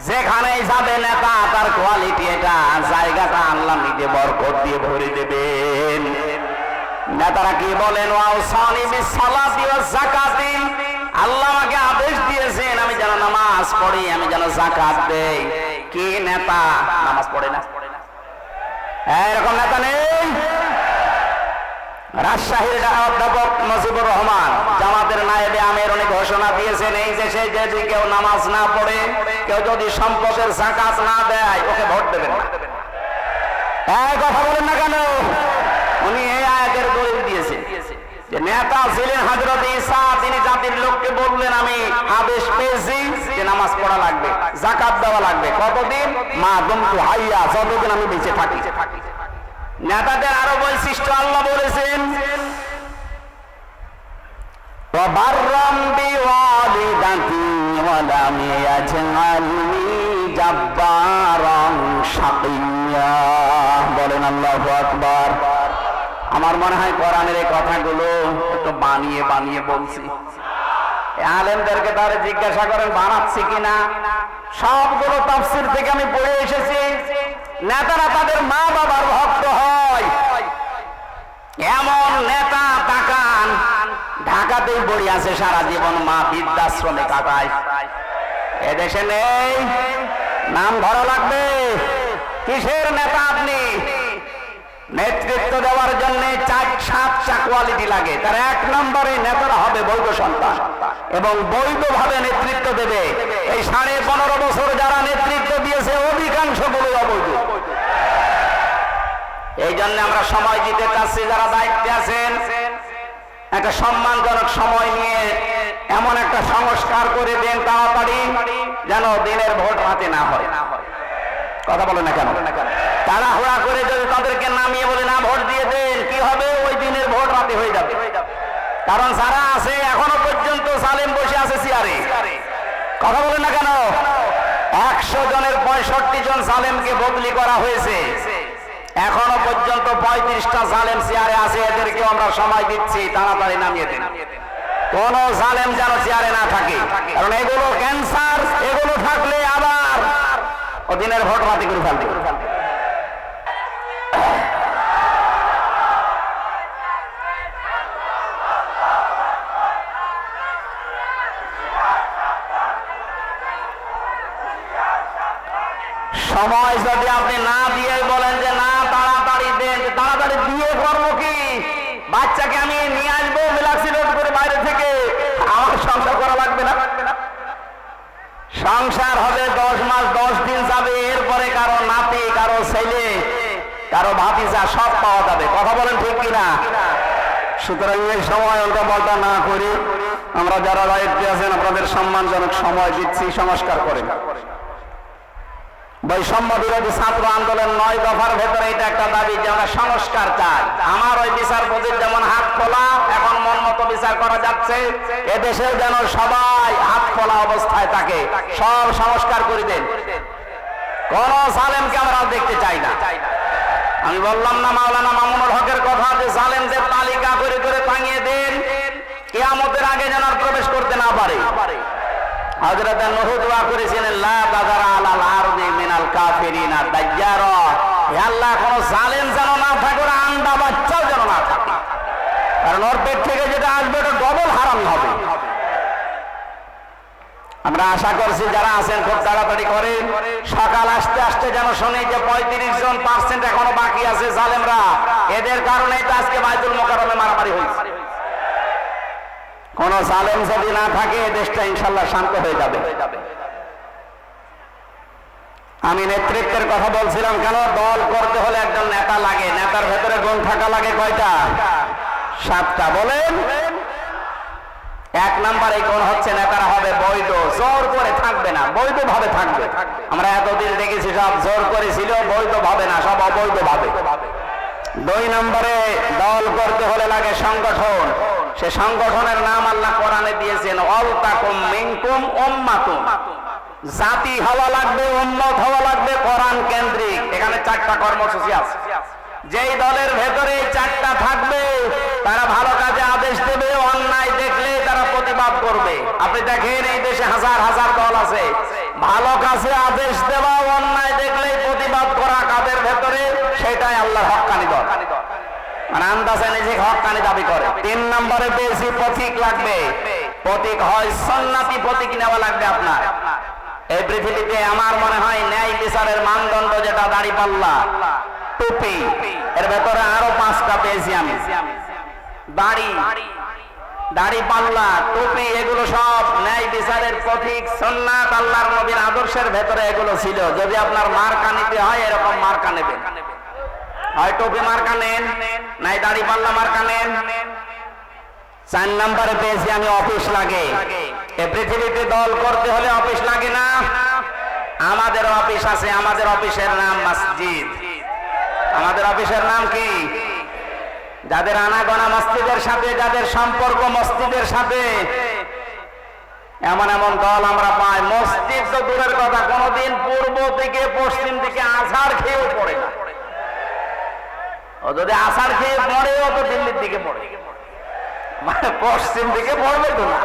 যেখানেই যাবে নেতা, তার কোয়ালিটি এটা, জায়গাটা আল্লাহ নিজে বরকত দিয়ে ভরে দেবেন। নেতারা কি বলেন, ওয়াউসানি বিস-সালাতি ওয়াজ-যাকাতি, আল্লাহ আমাকে আদেশ দিয়েছেন আমি যেন নামাজ পড়ি, আমি যেন যাকাত দেই। কি নেতা নামাজ পড়ে না? এরকম নেতা নেই। রাজশাহীর অধ্যাপক মুজিবুর রহমান জামাতের নায়েবে আমির, উনি ঘোষণা দিয়েছেন, এই দেশে যদি কেউ নামাজ না পড়ে, কেউ যদি সম্পদের যাকাত না দেয়, ওকে ভোট দেবেন না। এই কথা বলেন না কেন? উনি এই আয়াতের দলিল দিয়েছেন। যে নেতা ছিলেন হযরত ঈসা, তিনি জাতির লোককে বললেন আমি আদেশ পেয়েছি যে নামাজ পড়া লাগবে, যাকাত দেওয়া লাগবে। কতদিন? মা দুমতু হাইয়া, যতদিন আমি বেঁচে থাকি। নেতাদের আরো বৈশিষ্ট্য আল্লাহ বলেছেন ওয়াবাররাম বিওয়ালিদাতি ওয়া লাম ইয়াজআলনি জাব্বারান শাকিয়্যা। বলেন আল্লাহু আকবার। আমার মনে হয় কোরআনের এই কথাগুলো একটু বানিয়ে বানিয়ে বলছি। আলেমদেরকে তারা জিজ্ঞাসা করেন বানাচ্ছি কিনা। সবগুলো তাফসীর থেকে আমি পড়ে এসেছি। নেতারা তাদের মা বাবার ভক্ত হয়। এমন নেতা তাকান, ঢাকাতেই পড়ে আছে সারা জীবন, মা বৃদ্ধাশ্রমে কাটায়। এদেশে নেই, নাম ধরা লাগবে। কিসের নেতা আপনি? নেতৃত্ব দেওয়ার জন্য 4-7টা কোয়ালিটি লাগে। তার 1 নম্বরে নেতারা হবে বৈধ সন্তান এবং বৈধভাবে নেতৃত্ব দেবে। এই 15.5 বছর যারা নেতৃত্ব দিয়েছে অধিকাংশগুলো অবৈধ। এই জন্য আমরা সময় দিতে চাচ্ছি, যারা দায়িত্বে আছেন একটা সম্মানজনক সময় নিয়ে এমন একটা সংস্কার করে দেন তাড়াতাড়ি, যেন দিনের ভোট হাতে না হয়। কথা বলে না কেন? তাড়াহুড়া করে যদি তাদেরকে নামিয়ে বলে না ভোট দিয়ে দেন, কি হবে? ওই দিনের ভোট রাতে হয়ে যাবে। কারণ যারা আছে এখনো পর্যন্ত জালেম বসে আছে চেয়ারে। কথা বলে না কেন? 100 জনের 65 জন জালেমকে বদলি করা হয়েছে। এখনো পর্যন্ত 35টা জালেম চেয়ারে আছে। এদেরকে আমরা সময় দিচ্ছি, তাড়াতাড়ি নামিয়ে দেন। কোন জালেম যেন চেয়ারে না থাকে, কারণ এগুলো ক্যান্সার। এগুলো থাকলে আবার দিনের ভোট রাতে করে ফেলবে। সময় যদি আপনি না দিয়ে বলেন যে না তাড়াতাড়ি দেন, তাড়াতাড়ি দিয়ে করবো কি? বাচ্চাকে আমি নিয়ে আসবো মিলাক্সিলোড করে বাইরে থেকে, আমার সংসার করা লাগবে না। সংসার হবে 10 মাস 10 দিন যাবে, এরপরে কারো নাতি, কারো ছেলে, কারো ভাতিজা সব পাওয়া যাবে। কথা বলেন ঠিক কিনা? সুতরাং এই সময় উল্টা পাল্টা না করে আমরা যারা দায়িত্বে আছেন আপনাদের সম্মানজনক সময় দিচ্ছি, সংস্কার করেন। বৈষম্য বিরোধী ছাত্র আন্দোলন 9 দফার ভেতরে এটা একটা দাবি যে আমরা সংস্কার চাই। আমার ওই বিচারপতির যেমন হাত খোলা, এখন মন মতো বিচার করা যাচ্ছে, এদেশেও যেন সবাই হাত খোলা অবস্থায় থাকে। সব সংস্কার করে দেন। কোন জালেমকে আমরা দেখতে চাই না। আমি বললাম না মাওলানা মামুনুল হকের কথা, যে জালেমদের তালিকা করে করে টাঙিয়ে দেন, কিয়ামতের আগে যেন আর প্রবেশ করতে না পারে। হযরত নূহ দোয়া করেছিলেন লা তাযার আলাল আরদি মিনাল কাফিরিনা দাজ্জারা। হে আল্লাহ, কোন জালেম যেন না থাকে, ওর আন্ডা বাচ্চাও যেন না থাকে, কারণ ওর পেট থেকে যেটা আসবে ওটা ডবল হারাম হবে। আমরা আশা করছি যারা আছেন খুব তাড়াতাড়ি করেন। সকাল আসতে আসতে যেন শুনি যে 35% এখনো বাকি আছে জালেমরা। এদের কারণেই তো আজকে বাইতুল মুকাররমে মারামারি হয়েছে। কোন জালেম যদি না থাকে দেশটা ইনশাআল্লাহ শান্ত হয়ে যাবে। আমি নেতৃত্বের কথা বলছিলাম কেন? দল করতে হলে একজন নেতা লাগে। নেতার ভেতরে গুণ থাকা লাগে কয়টা? 7টা। বলেন। 1 নাম্বার এই গুণ হচ্ছে নেতারা হবে বৈধ। জোর করে থাকবে না, বৈধভাবে থাকবে। আমরা এতদিন দেখেছি সব জোর করেছিল, বৈধভাবে না, সব অবৈধভাবে। 2 নম্বরে দল করতে হলে লাগে সংগঠন। সে সংগঠনের নাম আল্লাহ কোরআনে দিয়েছেন ওয়ালতাকুম মিনকুম উম্মাতুন। জাতি হওয়া লাগবে, উম্মত হওয়া লাগবে কোরআন কেন্দ্রিক। এখানে 4টা কর্মসূচি আছে। যেই দলের ভেতরে 4টা থাকবে তারা ভালো কাজে আদেশ দেবে, অন্যায় দেখলে তারা প্রতিবাদ করবে। আপনি দেখেন এই দেশে হাজার হাজার দল আছে। ভালো কাজে আদেশ দেওয়া, অন্যায় দেখলে প্রতিবাদ করা কাদের ভেতরে? সেটাই আল্লাহর হক্কানি দল। মানে আন্দাজে নিজে হক্কানি দাবি করে। 3 নম্বরে বেশি প্রতীক লাগবে। প্রতীক হয় সুন্নতি প্রতীক নেওয়া লাগবে আপনার। এই পৃথিবীতে আমার মনে হয় ন্যায় বিচারের মানদণ্ড যেটা দাড়িপাল্লা, টুপি, এর ভেতরে আরো 5টা পেয়েছি আমি। দাড়িপাল্লা, টুপি, এগুলো সব ন্যায় বিচারের প্রতীক। সুন্নাত আল্লাহর নবীর আদর্শের ভেতরে এগুলো ছিল। যদি আপনার মার্কা নিতে হয় এরকম মার্কা নেবেন। হয় টুপি মার্কা নেন, নাই দাড়িপাল্লা মার্কা নেন। 4 নম্বরে পেয়েছি আমি অফিস লাগে। এ পৃথিবীতে দল করতে হলে অফিস লাগে না? আমাদের অফিস আছে, আমাদের অফিসের নাম মসজিদ। আমাদের অফিসের নাম কি? যাদের আনাগোনা মসজিদের সাথে, যাদের সম্পর্ক মসজিদের সাথে, এমন এমন দল আমরা পাই। মসজিদ তো দূরের কথা, কোনদিন পূর্ব থেকে পশ্চিম দিকে আছাড় খেয়েও পড়ে না। ও যদি আছাড় খেয়ে পড়েও তো দিল্লির দিকে পড়ে, মানে পশ্চিম দিকে পড়বে তো না।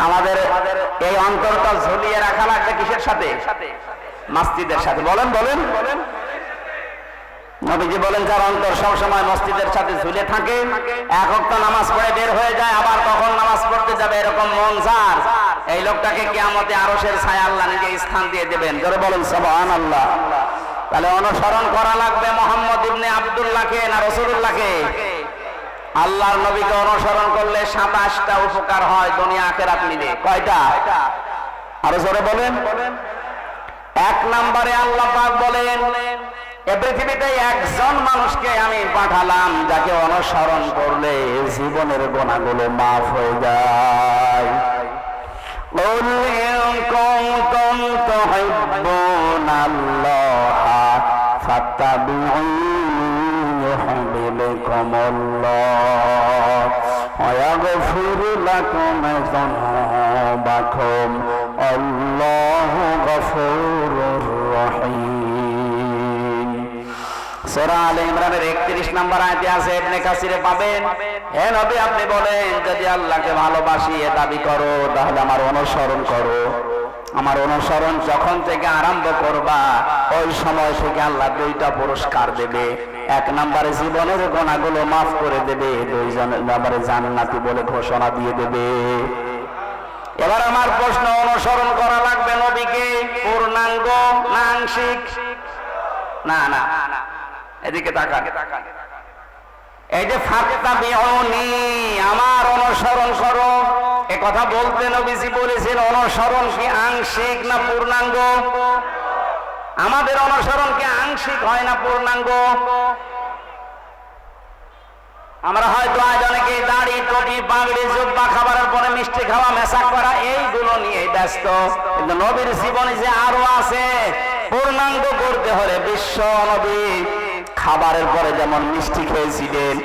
আমাদের এই অন্তরটা ঝুলিয়ে রাখা লাগবে কিসের সাথে? মসজিদের সাথে। বলেন বলেন বলেন। নবীজি বলেন যার অন্তর সবসময় মসজিদের সাথে ঝুলে থাকে, এক ওয়াক্ত নামাজ পড়ে বের হয়ে যায়, আবার কখন নামাজ পড়তে যাবে এরকম মন যার, এই লোকটাকে কিয়ামতে আরশের ছায়া আল্লাহ নিজে স্থান দিয়ে দেবেন। জোরে বলেন সুবহানাল্লাহ। তাহলে অনুসরণ করা লাগবে মোহাম্মদ ইবনে আব্দুল্লাহকে না রাসূলুল্লাহকে? আল্লাহর নবীকে অনুসরণ করলে 27টা উপকার হয় দুনিয়া আখিরাত মিলে। কয়টা? আরো জোরে বলেন। 1 নম্বরে আল্লাহ পাক বলেন এই পৃথিবীতে একজন মানুষকে আমি পাঠালাম যাকে অনুসরণ করলে জীবনের গুনাহগুলো মাফ হয়ে যায়। قُلْ إِن كُنتُمْ تُحِبُّونَ اللَّهَ فَاتَّبِعُونِي يُحْبِبْكُمُ اللَّهُ وَيَغْفِرْ لَكُمْ ذُنُوبَكُمْ اللَّهُ غَفُورٌ رَّحِيمٌ। সূরা আলে ইমরানের 31 নম্বর আয়াতে আছে, ইবনে কাসিরে পাবেন। হে নবী আপনি বলেন যদি আল্লাহকে ভালোবাসি এ দাবি করো তাহলে আমার অনুসরণ করো। আমার অনুসরণ যখন থেকে আরম্ভ করবা ওই সময় থেকে আল্লাহ 2টা পুরস্কার দেবে। 1 নম্বরে জীবনের গুনাহগুলো মাফ করে দেবে, 2 নম্বরে জান্নাতি বলে ঘোষণা দিয়ে দেবে। এবার আমার প্রশ্ন, অনুসরণ করা লাগবে নবীকে পূর্ণাঙ্গ না আংশিক? না না, এদিকে তাকান। এই যে ফাত্তাবিউনি, আমার অনুসরণ করো, এ কথা বলতে নবীজি বলেছেন অনুসরণ কি আংশিক না পূর্ণাঙ্গ? আমাদের অনুসরণ কি আংশিক হয় না পূর্ণাঙ্গ? আমরা হয়তো আজ অনেকে দাড়ি, টুপি, পাগড়ি, জুব্বা, খাবারের পরে মিষ্টি খাওয়া, মেশাক করা এইগুলো নিয়ে ব্যস্ত, কিন্তু নবীর জীবনে যে আরো আছে পূর্ণাঙ্গ করতে হলে, বিশ্ব নবী খাবারের পরে যেমন মিষ্টি খেয়েছিলেন,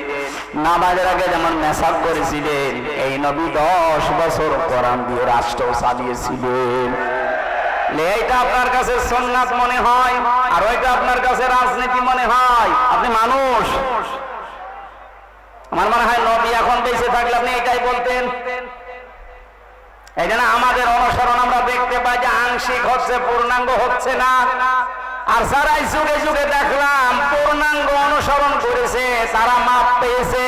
নামাজের আগে যেমন মেশাক করেছিলেন, এই নবী 10 বছর কোরআন দিয়ে রাষ্ট্র চালিয়েছিলেন। এইটা আপনার কাছে সুন্নাত মনে হয় আর ওইটা আপনার কাছে রাজনীতি মনে হয়। আপনি মানুষ, আমার মনে হয় নবী এখন বেঁচে থাকলে আপনি এটাই বলতেন। এই জন্য আমাদের অনুসরণ আমরা দেখতে পাই যে আংশিক হচ্ছে, পূর্ণাঙ্গ হচ্ছে না। আর যারা যুগে যুগে দেখলাম পূর্ণাঙ্গ অনুসরণ করেছে তারা মাপ পেয়েছে,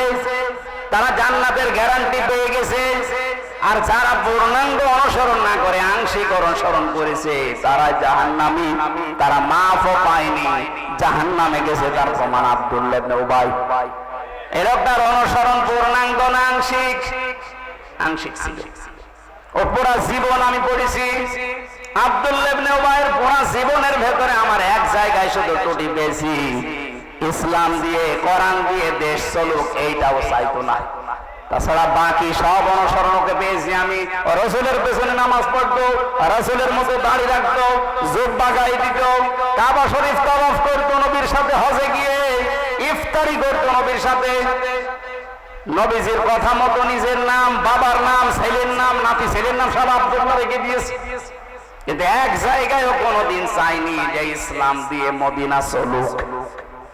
তারা জান্নাতের গ্যারান্টি পেয়ে গেছে। আর যারা পূর্ণাঙ্গ অনুসরণ না করে আংশিক অনুসরণ করেছে তারা জাহান্নামী, তারা মাফও পায়নি, জাহান্নামে গেছে। তার প্রমাণ আব্দুল্লাহ ইবনে উবাই। এই লোকটার অনুসরণ পূর্ণাঙ্গ না আংশিক? আংশিক ছিল। ও পুরা জীবন আমি পড়েছি আব্দুল্লাহ ইবনে উবাইয়ের পুরা জীবনের ভেতরে আমার এক জায়গায় শুধু ত্রুটি পেয়েছি, ইসলাম দিয়ে কোরআন দিয়ে দেশ চলুক এইটাও চাইতো না। তাছাড়া বাকি সব অনুসরণকে পেয়েছি আমি। রাসূলের পেছনে নামাজ পড়তো, রাসূলের মতো দাড়ি রাখতো, জুব্বা গায়ে দিত, কাবা শরীফ তাওয়াফ করতো নবীর সাথে, হজে গিয়ে ইফতারি করতো নবীর সাথে, নবীজির কথা মতো নিজের নাম, বাবার নাম, ছেলের নাম, নাতি ছেলের নাম সব আব্দুল্লাহ রেখে দিয়েছে। কিন্তু এক জায়গায়ও কোনোদিন চাইনি যে ইসলাম দিয়ে মদিনা চলুক।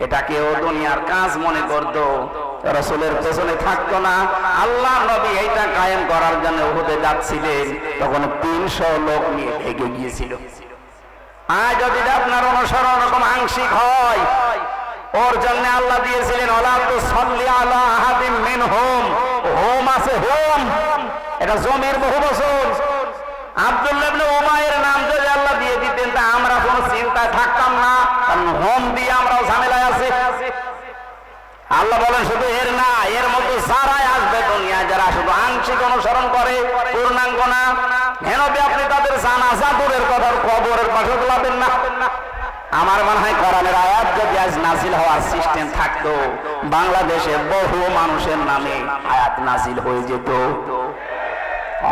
এটা কেউ দুনিয়ার কাজ মনে করতো, রাসূলের পেছনে থাকতো না। আল্লাহ নবী এইটা কায়েম করার জন্য উহুদে যাচ্ছিলেন, তখন 300 লোক নিয়ে ভেগে গিয়েছিল। আজ যদি আপনার অনুসরণ এরকম আংশিক হয়, ওর জন্য আল্লাহ দিয়েছিলেন ওয়ালা তুসাল্লি আলা আহাদিম মিনহুম, হোম আছে হোম, এটা জমির বহু বছর। আব্দুল্লাহ ইবনে উবাইয়ের নাম যদি আল্লাহ দিয়ে দিতেন তা আমরা কোনো চিন্তায় থাকতাম না, কারণ হোম দিয়ে আমরাও ঝামেলায় আছি। আল্লাহ বলেন শুধু এর না, এর মতো যারাই আসবে দুনিয়ায়, যারা শুধু আংশিক অনুসরণ করে পূর্ণাঙ্গ না, হেনবি আপনি তাদের জানাজা দূরের কথা কবরের পাশে তোলাবেন না। আমার মনে হয় কোরআনের আয়াত যদি আজ নাজিল হওয়ার সিস্টেম থাকতো, বাংলাদেশে বহু মানুষের নামে আয়াত নাজিল হয়ে যেত।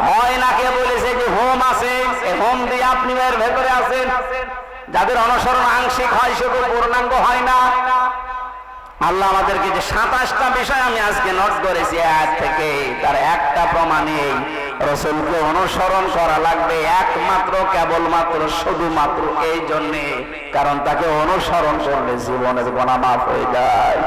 হয় না, কে বলেছে যে হোম আছে, হোম দিয়ে আপনি এর ভেতরে আছেন। যাদের অনুসরণ আংশিক হয়, শুধু পূর্ণাঙ্গ হয় না। আল্লাহ আমাদেরকে যে 27টা বিষয় আমি আজকে নোট করেছি আয়াত থেকে, তার একটা প্রমাণে রাসূলকে অনুসরণ করা লাগবে একমাত্র, কেবলমাত্র, শুধুমাত্র এই জন্যে, কারণ তাকে অনুসরণ করলে জীবনের গুনাহ মাফ হয়ে যায়।